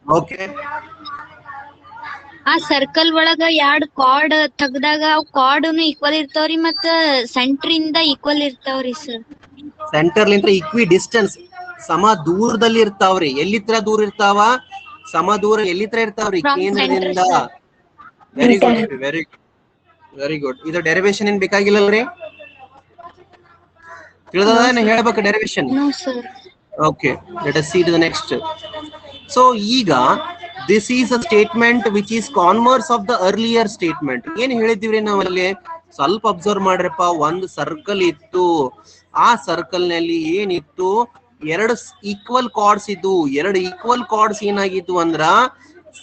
ಓಕೆ, ಆ ಸರ್ಕಲ್ ಒಳಗ ಎರಡ್ ಕಾರ್ಡ್ ತೆಗ್ದಾಗ ಅವ್ ಕಾರ್ಡ್ನು ಈಕ್ವಲ್ ಇರ್ತಾವ್ರಿ, ಮತ್ತ ಸೆಂಟರ್ ಇಂದ ಈಕ್ವಲ್ ಇರ್ತಾವ್ರಿ ಸರ್. ಸೆಂಟರ್ ಲಿಂತ ಈಕ್ವಿ ಡಿಸ್ಟೆನ್ಸ್ ಸಮ ದೂರದಲ್ಲಿ ಇರ್ತಾವ್ರಿ. ಎಲ್ಲಿತ್ರ ದೂರ ಇರ್ತಾವ? ಸಮ ದೂರ ಎಲ್ಲಿತ್ರ ಇರ್ತಾವ್ರಿ? From ಕೇಂದ್ರದಿಂದ. center, sir. Very good, very good, very good. ಇದು ಡೆರಿವೇಶನ್ ಏನ್ ಬೇಕಾಗಿಲ್ಲಲ್ರಿ? ತಿಳಿದ ಹೇಳ್ಬೇಕು derivation? No sir. Okay, let us see to the next. So ಈಗ this is a statement which is converse of the earlier statement. ಏನ್ ಹೇಳಿದಿವ್ರಿ ನಾವಲ್ಲಿ? ಸ್ವಲ್ಪ ಅಬ್ಸರ್ವ್ ಮಾಡ್ರಪ್ಪ. ಒಂದು ಸರ್ಕಲ್ ಇತ್ತು, ಆ ಸರ್ಕಲ್ ನಲ್ಲಿ ಏನಿತ್ತು, ಎರಡು ಈಕ್ವಲ್ ಕಾರ್ಡ್ಸ್ ಇದ್ದು. ಎರಡು ಈಕ್ವಲ್ ಕಾರ್ಡ್ಸ್ ಏನಾಗಿತ್ತು ಅಂದ್ರ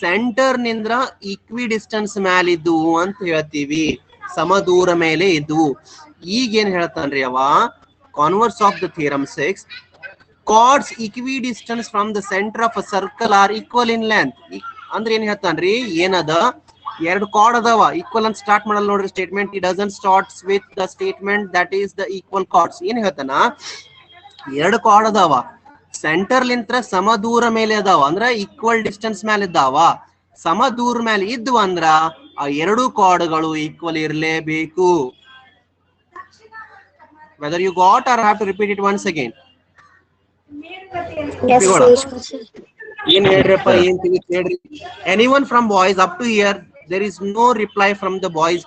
ಸೆಂಟರ್ ನಿಂದ್ರ ಈಕ್ವಿ ಡಿಸ್ಟೆನ್ಸ್ ಮ್ಯಾಲ ಇದ್ದು ಅಂತ ಹೇಳ್ತೀವಿ, ಸಮದೂರ ಮೇಲೆ ಇದ್ದು. ಈಗ ಏನ್ ಹೇಳ್ತಾನ್ರಿ ಅವ, converse of the theorem 6, chords equidistant from the center of a circle are equal in length. ಅಂದ್ರೆ ಏನ್ ಹೇಳ್ತಾನ್ರಿ, ಏನದ, ಎರಡು ಕಾರ್ಡ್ ಅದಾವ, ಈಕ್ವಲ್ ಅಂತ ಸ್ಟಾರ್ಟ್ ಮಾಡಲ್ಲ ನೋಡ್ರಿ statement. It doesn't starts with the statement that is the equal cards. ಏನ್ ಹೇಳ್ತಾನ, ಎರಡು ಕಾರ್ಡ್ ಅದಾವ, ಸೆಂಟರ್ ಲಿಂತ್ರ ಸಮದೂರ ಮೇಲೆ ಅದಾವ, ಅಂದ್ರ ಈಕ್ವಲ್ ಡಿಸ್ಟೆನ್ಸ್ ಮೇಲೆ ಇದ್ದಾವ. ಸಮದೂರ ಮೇಲೆ ಇದ್ವು ಅಂದ್ರ ಆ ಎರಡು ಕಾರ್ಡ್ಗಳು ಈಕ್ವಲ್ ಇರ್ಲೇಬೇಕು. Whether you got or I have to repeat it once again. ಏನ್ ಹೇಳ್ರಪ್ಪ ಏನ್ ಹೇಳ್ರಿ. Anyone from boys up to here there is no reply from the boys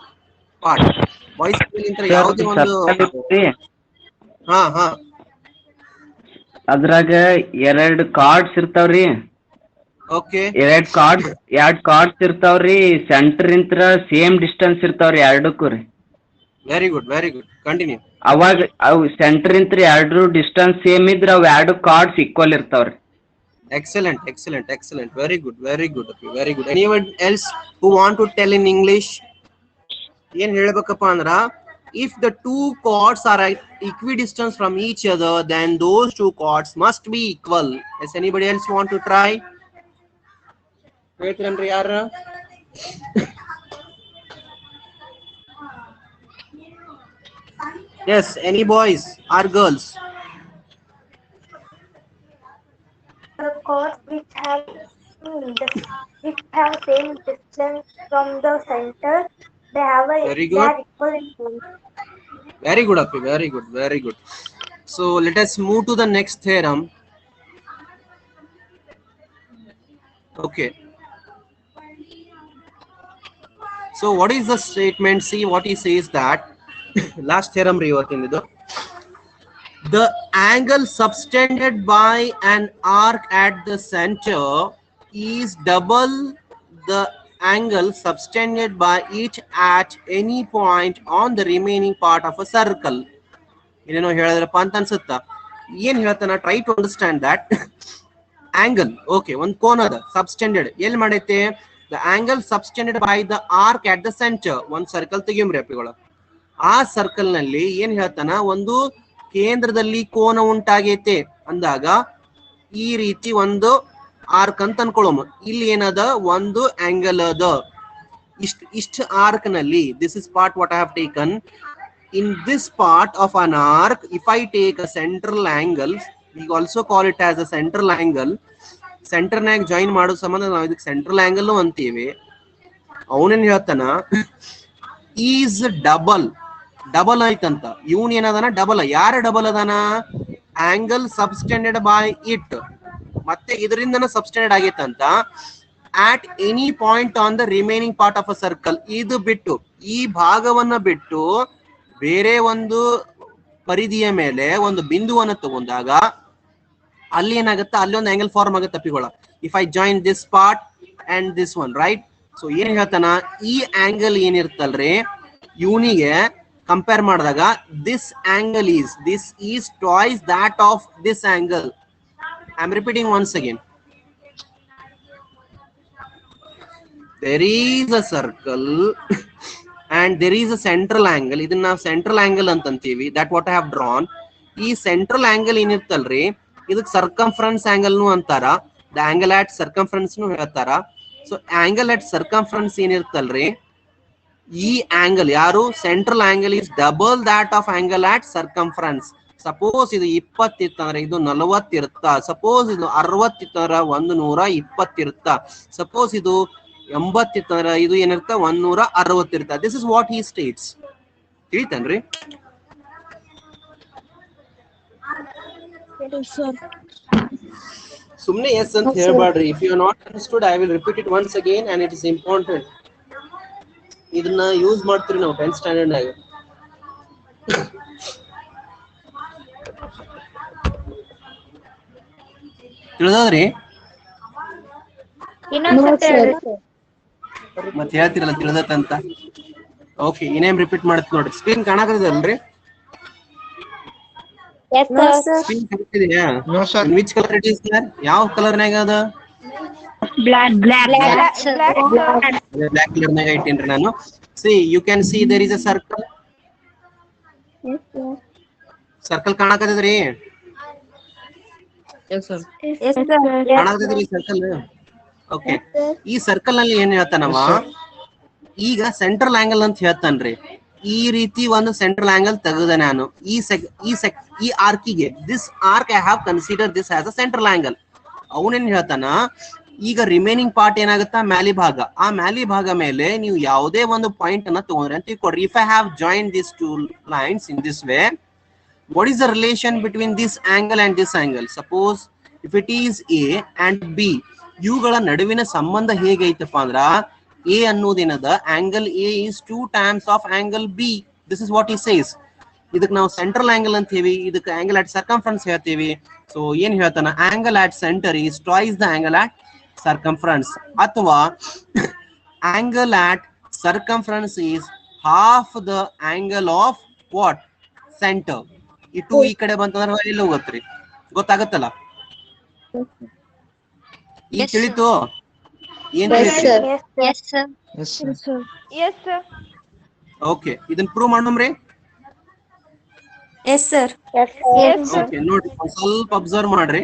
part. Boys ಯಾವುದೇ ಒಂದು ಹಾ ಹಾ ಅದ್ರಾಗ 2 ಕಾರ್ಡ್ಸ್ ಇರ್ತಾವ್ರಿ. ಓಕೆ 2 ಕಾರ್ಡ್ಸ್ ಇರ್ತಾವ್ರಿ. ಸೆಂಟರ್ ಇಂತ್ರ ಸೇಮ್ ಡಿಸ್ಟೆನ್ಸ್ ಇರ್ತಾವ್ರಿ ಎರಡಕ್ಕೂ ರೀ. Very good continue. ಅವಾಗ ಅವು ಸೆಂಟರ್ ಇಂತ್ರ 2 ಡಿಸ್ಟೆನ್ಸ್ ಸೇಮ್ ಇದ್ರ ಅವ್ 2 ಕಾರ್ಡ್ಸ್ ಈಕ್ವಲ್ ಇರ್ತಾವ್ರಿ. Excellent. Very good. Anyone else who want to tell in English? ಏನ್ ಹೇಳ್ಬೇಕಪ್ಪ ಅಂದ್ರ, if the 2 chords are equidistant from each other, then those 2 chords must be equal. Does anybody else want to try? ಹೇಳ್ತೀರನ್ರಿ ಯಾರ? Yes, any boys or girls? The chords which have same distance from the center, they have a Very they good. are equal in length. Very good, Appi. Very good. So let us move to the next theorem. Okay. So what is the statement? See what he says that last theorem reworking ಇದು. The angle subtended by an arc at the center is double the angle subtended by each at any point on the remaining part of a circle. ಏನೇನೋ ಹೇಳಿದ್ರಪ್ಪ ಅಂತ ಅನ್ಸುತ್ತ. ಏನ್ ಹೇಳ್ತಾನ? Try to understand that. Angle okay, ಒಂದ್ ಕೋನ ಅದ ಸಬ್ಸ್ಟೆಂಡೆಡ್ ಎಲ್ಲಿ ಮಾಡೈತೆ? The angle subtended by the arc at the center. ಒಂದ್ ಸರ್ಕಲ್ ತೆಗಿಮ್ರಿ ಅಪ್ಪಿಗಳು. ಆ ಸರ್ಕಲ್ ನಲ್ಲಿ ಏನ್ ಹೇಳ್ತಾನ? ಒಂದು ಕೇಂದ್ರದಲ್ಲಿ ಕೋನ ಉಂಟಾಗೈತೆ ಅಂದಾಗ ಈ ರೀತಿ ಒಂದು ಆರ್ಕ್ ಅಂತ ಅನ್ಕೊಳ್ಳೋಮ. ಇಲ್ಲಿ ಏನದ? ಒಂದು ಆಂಗಲ್ ಅದ. ಇಷ್ಟ ಆರ್ಕ್ ನಲ್ಲಿ, this is part what I have taken. In this part of an arc, if I take a central angle, we also call it as a central angle. Center ನಾಗ ಜಾಯಿನ್ ಮಾಡೋ ಸಂಬಂಧ ನಾವು ಇದಕ್ಕೆ ಸೆಂಟ್ರಲ್ ಆಂಗಲ್ ಅಂತೀವಿ. ಅವನೇನ್ ಹೇಳ್ತಾನ? ಈಸ್ ಡಬಲ್ ಐತಂತ. ಇವನ್ ಏನದಾನ? ಡಬಲ್. ಯಾರ ಡಬಲ್ ಅದಾನ? Angle subtended by it. ಮತ್ತೆ ಇದರಿಂದನ ಸಬ್ಸ್ಟೆಂಡೆಡ್ ಆಗೈತಂತ. At any point on the remaining part of a circle. ಇದು ಬಿಟ್ಟು, ಈ ಭಾಗವನ್ನ ಬಿಟ್ಟು ಬೇರೆ ಒಂದು ಪರಿಧಿಯ ಮೇಲೆ ಒಂದು ಬಿಂದುವನ್ನು ತಗೊಂಡಾಗ ಅಲ್ಲಿ ಏನಾಗುತ್ತೆ? ಅಲ್ಲಿ ಒಂದು ಆಂಗಲ್ ಫಾರ್ಮ್ ಆಗುತ್ತೆ ಅಪ್ಪಿಗಳ. If I join this part and this one, right? So ಏನ್ ಹೇಳ್ತಾನ? ಈ ಆಂಗಲ್ ಏನಿರ್ತಲ್ರಿ, ಇವನಿಗೆ ಕಂಪೇರ್ ಮಾಡಿದಾಗ this is twice that of this angle. I am repeating once again. There is a circle and there is a central angle. ಇದನ್ನ ನಾವು ಸೆಂಟ್ರಲ್ ಆಂಗಲ್ ಅಂತ ಅಂತೀವಿ. that what I have drawn. ಈ ಸೆಂಟ್ರಲ್ ಆಂಗಲ್ ಏನಿರ್ತಲ್ರಿ, ಇದಕ್ ಸರ್ಕಂಫರೆನ್ಸ್ ಆಂಗಲ್ ನು ಅಂತಾರ. ದ ಆಂಗಲ್ ಅಟ್ ಸರ್ಕಂಫರೆನ್ಸ್ ನು ಹೇಳ್ತಾರ. ಸೊ ಆಂಗಲ್ ಅಟ್ ಸರ್ಕಂಫರೆನ್ಸ್ ಏನಿರ್ತಲ್ರಿ, ಈ ಆಂಗಲ್ ಯಾರು? Central angle is double that of angle at circumference. Suppose ಇದು 20 ಇತ್ತಂದ್ರೆ ಇದು 40 ಇರುತ್ತ. ಸಪೋಸ್ ಇದು 60 ಇತ್ತಂದ್ರ 120 ಇರುತ್ತ. ಸಪೋಸ್ ಇದು 80 ಇತ್ತಂದ್ರ ಇದು ಏನಿರ್ತ? 160 ಇರ್ತ. This is what he states. ತಿಳಿತನ್ರಿ? ಸುಮ್ನೆ ಎಸ್ ಅಂತ ಹೇಳ್ಬಾಡ್ರಿ. If you not understood, I will repeat it once again and it is important. ಇದನ್ನ ಯೂಸ್ ಮಾಡ್ತೀವಿ ನಾವು 10th ಸ್ಟ್ಯಾಂಡರ್ಡ್ ನಾಗ. ತಿಳಿದ್ರಿ? ಮತ್ತೆ ಹೇಳ್ತಿರಲ್ಲ ತಿಳಿದತ್ತಂತ. ಓಕೆ, ಇನ್ನೇಮ್ ರಿಪೀಟ್ ಮಾಡ್ತೀವಿ ನೋಡ್ರಿ. ಸ್ಕ್ರೀನ್ ಕಾಣಕತ್ತದಲ್ರಿ? ಸ್ಕ್ರೀನ್ ಕಾಣ್ತಿದೆಯಾ? No, sir. Which colour it is sir? ಯಾವ ಕಲರ್ನಾಗ ಅದ? ಬ್ಲಾಕ್ ಬ್ಲಾಕ್ ಕಲರ್ನಾಗ ಇಟ್ಟೇನ್ರಿ ನಾನು. See you can see there is a circle. Circle ಕಾಣಕತ್ತದ್ರಿ? ಕಾಣಕತ್ತದ್ರಿ ಸರ್ಕಲ್? ಓಕೆ, ಈ ಸರ್ಕಲ್ ನಲ್ಲಿ ಏನ್ ಹೇಳ್ತಾನವ? ಈಗ ಸೆಂಟ್ರಲ್ ಆಂಗಲ್ ಅಂತ ಹೇಳ್ತಾನ್ರಿ. ಈ ರೀತಿ ಒಂದು ಸೆಂಟ್ರಲ್ ಆಂಗಲ್ ತೆಗೆದ ನಾನು ಈ ಆರ್ಕಿಗೆ. This arc I have consider this as a central angle. ಅವನೇನ್ ಹೇಳ್ತಾನ? ಈಗ ರಿಮೈನಿಂಗ್ ಪಾರ್ಟ್ ಏನಾಗುತ್ತಾ? ಮ್ಯಾಲಿ ಭಾಗ. ಆ ಮ್ಯಾಲಿ ಭಾಗ ಮೇಲೆ ನೀವು ಯಾವುದೇ ಒಂದು ಪಾಯಿಂಟ್ ಅನ್ನ ತಗೊಂಡ್ರಿ ಅಂತ ತಿಳ್ಕೊಡ್ರಿ. If I have join this two lines in this way, what is the relation between this angle and this angle? Suppose if it is A and B, ಇವುಗಳ ನಡುವಿನ ಸಂಬಂಧ ಹೇಗೈತಪ್ಪ ಅಂದ್ರ A ಅನ್ನೋದೇನದ angle A is 2 times of angle B. This is what he says. ಇದಕ್ಕೆ ನಾವು ಸೆಂಟ್ರಲ್ ಆಂಗಲ್ ಅಂತ ಹೇವಿ, ಇದಕ್ಕೆ ಆಂಗಲ್ ಅಟ್ ಸರ್ಕಂಫರೆನ್ಸ್ ಹೇಳ್ತೀವಿ. ಸೊ ಏನ್ ಹೇಳ್ತಾನ, angle at center is twice the angle at circumference, ಅಥವಾ angle at circumference is half the angle of what center. ಇಟ್ಟು ಈ ಕಡೆ ಬಂತಂದ್ರೆ ಎಲ್ಲಿ ಹೋಗತ್ರಿ ಗೊತ್ತಾಗತ್ತಲ್ಲ. ಈಗ ತಿಳಿತು ಏನ್ ತಿಳಿತು? Yes, sir. Yes, sir. Yes, sir. Okay, ಇದನ್ನ ಪ್ರೂವ್ ಮಾಡೋಮ್ರಿ. Yes, sir. Yes, sir. Yes, sir. Okay, ನೋಡಿ ಒಂದ್ ಸ್ವಲ್ಪ ಅಬ್ಸರ್ವ್ ಮಾಡ್ರಿ.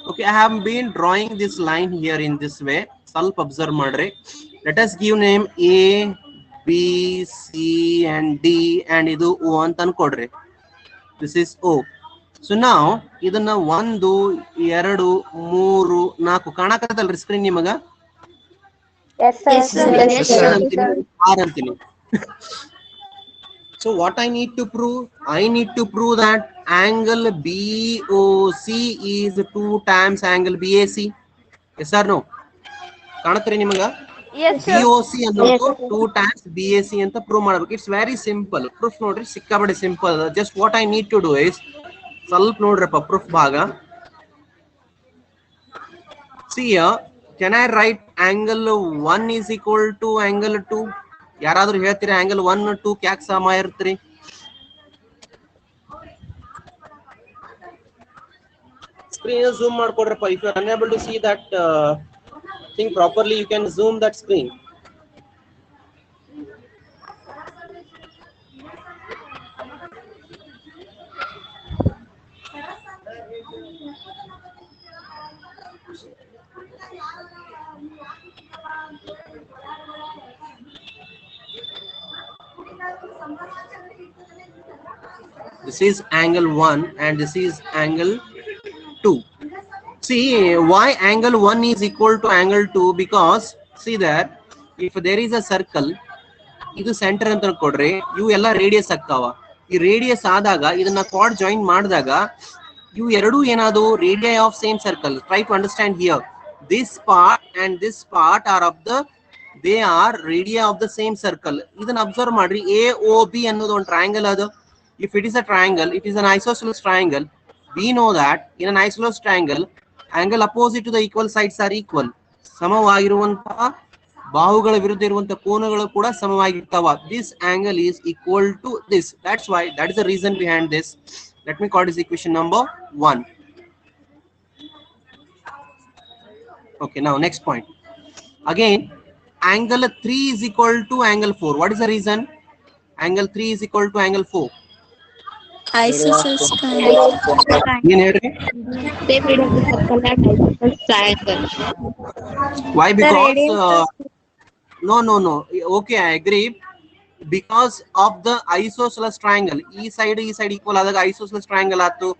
Okay, I have been drawing this line here in this way. ಸ್ವಲ್ಪ ಅಬ್ಸರ್ವ್ ಮಾಡ್ರಿ. Let us give name A, B, C and D and ಇದು O ಅಂತ ಅನ್ಕೊಡ್ರಿ. This is O. So now ಇದನ್ನ 1 2 3 4 ಕಾಣಕತ್ತಲ್ರಿ ಸ್ಕ್ರೀನ್ ನಿಮಗ? Yes, sir. Yes, sir. Yes, sir. R ಅಂತೀನಿ. So what I need to prove? I need to prove that angle BOC is 2 times angle BAC. Yes or no? ಕಾಣತ್ರಿ ನಿಮಗ? Yes, sir. BOC ಅನ್ನೋದು 2 times BAC ಅಂತ ಪ್ರೂವ್ ಮಾಡಬೇಕು. It's very simple. ಪ್ರೂಫ್ ನೋಡ್ರಿ ಸಿಕ್ಕಾಬಡಿ simple. Just what I need to do is ಸ್ವಲ್ಪ ನೋಡ್ರಪ್ಪ ಪ್ರೂಫ್ ಭಾಗ. See here, can I write angle 1 is equal to angle 2? ಯಾರಾದ್ರೂ ಹೇಳ್ತೀರಾ angle 1 2 ಕ್ಯಾಕ್ ಸಮ ಇರ್ತ್ರಿ? ಸ್ಕ್ರೀನ್ ಝೂಮ್ ಮಾಡ್ಕೊಡ್ರಪ್ಪ. if you are unable to see that thing properly, you can zoom that screen. This is angle 1 and this is angle 2. See why angle 1 is equal to angle 2? Because see that if there is a circle, ಇದು ಸೆಂಟರ್ ಅಂತ ಕೊಡ್ರಿ, ಇವು ಎಲ್ಲ ರೇಡಿಯಸ್ ಆಗ್ತಾವ. ಈ ರೇಡಿಯಸ್ ಆದಾಗ ಇದನ್ನ ಕಾರ್ಡ್ ಜಾಯಿನ್ ಮಾಡಿದಾಗ ಇವು ಎರಡು ಏನಾದ್ರು radii of same circle. Try to understand here. This part and this part are of the they are radii of the same circle. ಇದನ್ನ ಅಬ್ಸರ್ವ್ ಮಾಡ್ರಿ. AOB ಅನ್ನೋದು ಒಂದು ಟ್ರಯಾಂಗಲ್ ಅದು. If it is a triangle, it is an isosceles triangle. We know that in an isosceles triangle, angle opposite to the equal sides are equal. ಸಮವಾಗಿರುವಂತಹ ಬಾಹುಗಳ ವಿರುದ್ಧ ಇರುವಂತಹ ಕೋನಗಳು ಕೂಡ ಸಮವಾಗಿರ್ತಾವ. This angle is equal to this. That's why, that is the reason behind this. Let me call this equation number 1. Okay, now next point. Again, angle 3 is equal to angle 4. What is the reason? Angle 3 is equal to angle 4. Isosceles triangle. ಏನ್ ಹೇಳ್ರಿ? Why? Because no. Okay, I agree. Because of the isosceles triangle. ಈ side equal ಆದಾಗ isosceles triangle ಆಯ್ತು.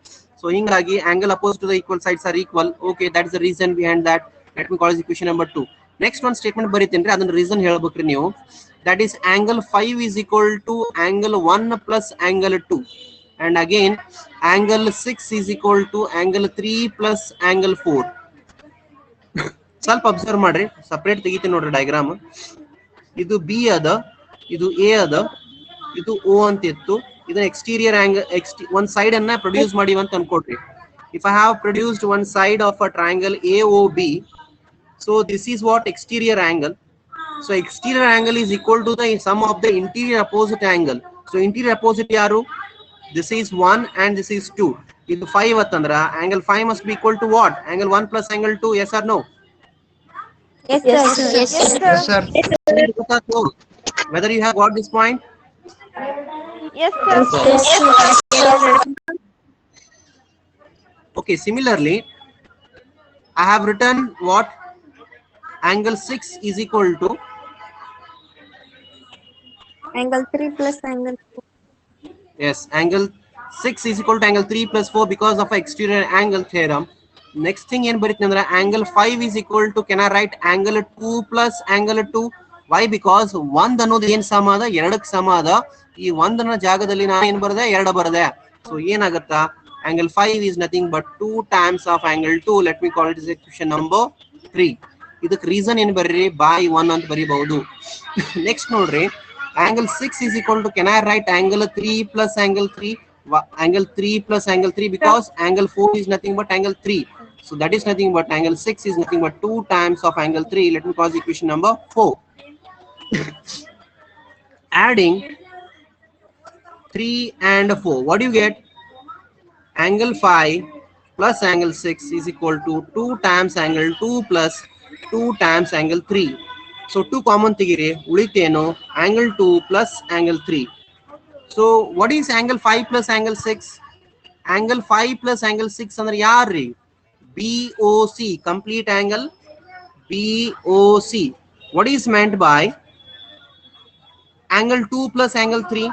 So ಹಿಂಗಾಗಿ angle opposite to the equal sides are equal. Okay, that is the reason behind that. Let me call this equation number 2. Next one statement ಬರೀತೇನ್ರಿ, ಅದನ್ನ reason ಹೇಳ್ಬೇಕ್ರಿ ನೀವು. That is angle 5 is equal to angle 1 plus angle 2. And again angle 6 is equal to angle 3 plus angle 4. ಸ್ವಲ್ಪ ಅಬ್ಸರ್ವ್ ಮಾಡ್ರಿ, ಸಪರೇಟ್ ತೆಗಿತೀನಿ ನೋಡ್ರಿ ಡಯಾಗ್ರಾಮ್. ಇದು B ಅದ, ಇದು A ಅದ, ಇದು O ಅಂತ ಇತ್ತು. ಇದನ್ನ ಎಕ್ಸ್ಟೀರಿಯರ್ ಆಂಗಲ್ ಒಂದ್ ಸೈಡ್ ಅನ್ನ ಪ್ರೊಡ್ಯೂಸ್ ಮಾಡಿವ ಅಂತ ಅನ್ಕೊಡ್ರಿ. If I have produced one side of a triangle AOB, so this is what exterior angle. So exterior angle is equal to the sum of the interior opposite angle. So interior opposite yaru? This is 1 and this is 2. If 5 atandra, angle 5 must be equal to what? Angle 1 plus angle 2, yes or no? Yes, sir. Yes, Yes, sir. Whether you have got this point? Yes, sir. Okay, similarly, I have written what? Angle 6 is equal to Angle 3 plus angle 4. yes, angle 6 is equal to angle 3 plus 4 because of exterior angle theorem. Next thing in angle 5 is equal to, can I write angle 2 plus angle 2? Why because ಒಂದ್ ಅನ್ನೋದು ಏನ್ ಸಮ ಅದ, ಎರಡಕ್ಕೆ ಸಮ ಅದ. ಈ ಒಂದನ್ನ ಜಾಗದಲ್ಲಿ ನಾನು ಏನ್ ಬರ್ದೆ, ಎರಡು ಬರ್ದೆ. ಸೊ ಏನಾಗತ್ತಾ, angle 5 is nothing but 2 times of angle 2. let me call it as equation number 3. ಇದಕ್ಕೆ ರೀಸನ್ ಏನ್ ಬರ್ರಿ, by 1 ಅಂತ ಬರೀಬಹುದು. ನೆಕ್ಸ್ಟ್ ನೋಡ್ರಿ, angle 6 is equal to, can I write angle 3 plus angle 3? Angle 3 plus angle 3, because angle 4 is nothing but angle 3. So that is nothing but angle 6 is nothing but 2 times of angle 3. Let me call equation number 4. Adding 3 and 4, what do you get? Angle 5 plus angle 6 is equal to 2 times angle 2 plus 2 times angle 3. So 2 common ತೆಗಿರಿ, ಉಳಿತೇನು angle 2 plus angle 3. So what is angle 5 plus angle 6? Angle 5 plus angle 6 ಅಂದ್ರೆ ಯಾರ್ರಿ, BOC, complete angle BOC. What is meant by angle 2 plus angle 3?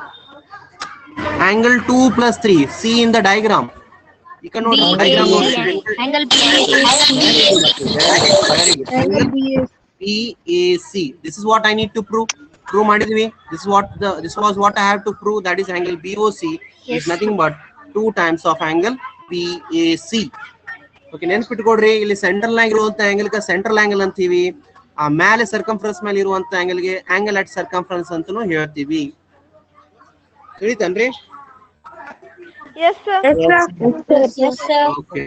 Angle 2 plus 3, see in the diagram. You can note diagram. Angle Angle BAC. This is what I need to prove. Prove ಮಾಡಿದ್ವಿ. This was what I have to prove. That is angle BOC is nothing but 2 times of angle BAC. Okay, ನೆನ್ಪಿಟ್ಕೊಡ್ರಿ, ಇಲ್ಲಿ ಸೆಂಟ್ರಲ್ ನಾಗ ಇರುವಂತ ಆಂಗಲ್ ಗೆ ಸೆಂಟ್ರಲ್ ಆಂಗಲ್ ಅಂತೀವಿ. ಆ ಮೇಲೆ ಸರ್ಕಂಫರೆನ್ಸ್ ಮೇಲೆ ಇರುವಂತ ಆಂಗಲ್ ಗೆ ಆಂಗಲ್ ಅಟ್ ಸರ್ಕಂಫರೆನ್ಸ್ ಅಂತಾನೂ ಹೇಳ್ತೀವಿ. ತಿಳಿತನ್ರಿ? Yes, sir. Yes, sir. Okay.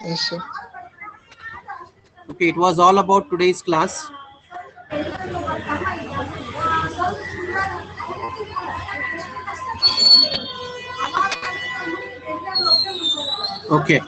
Yes, sir. Okay, it was all about today's class. Okay.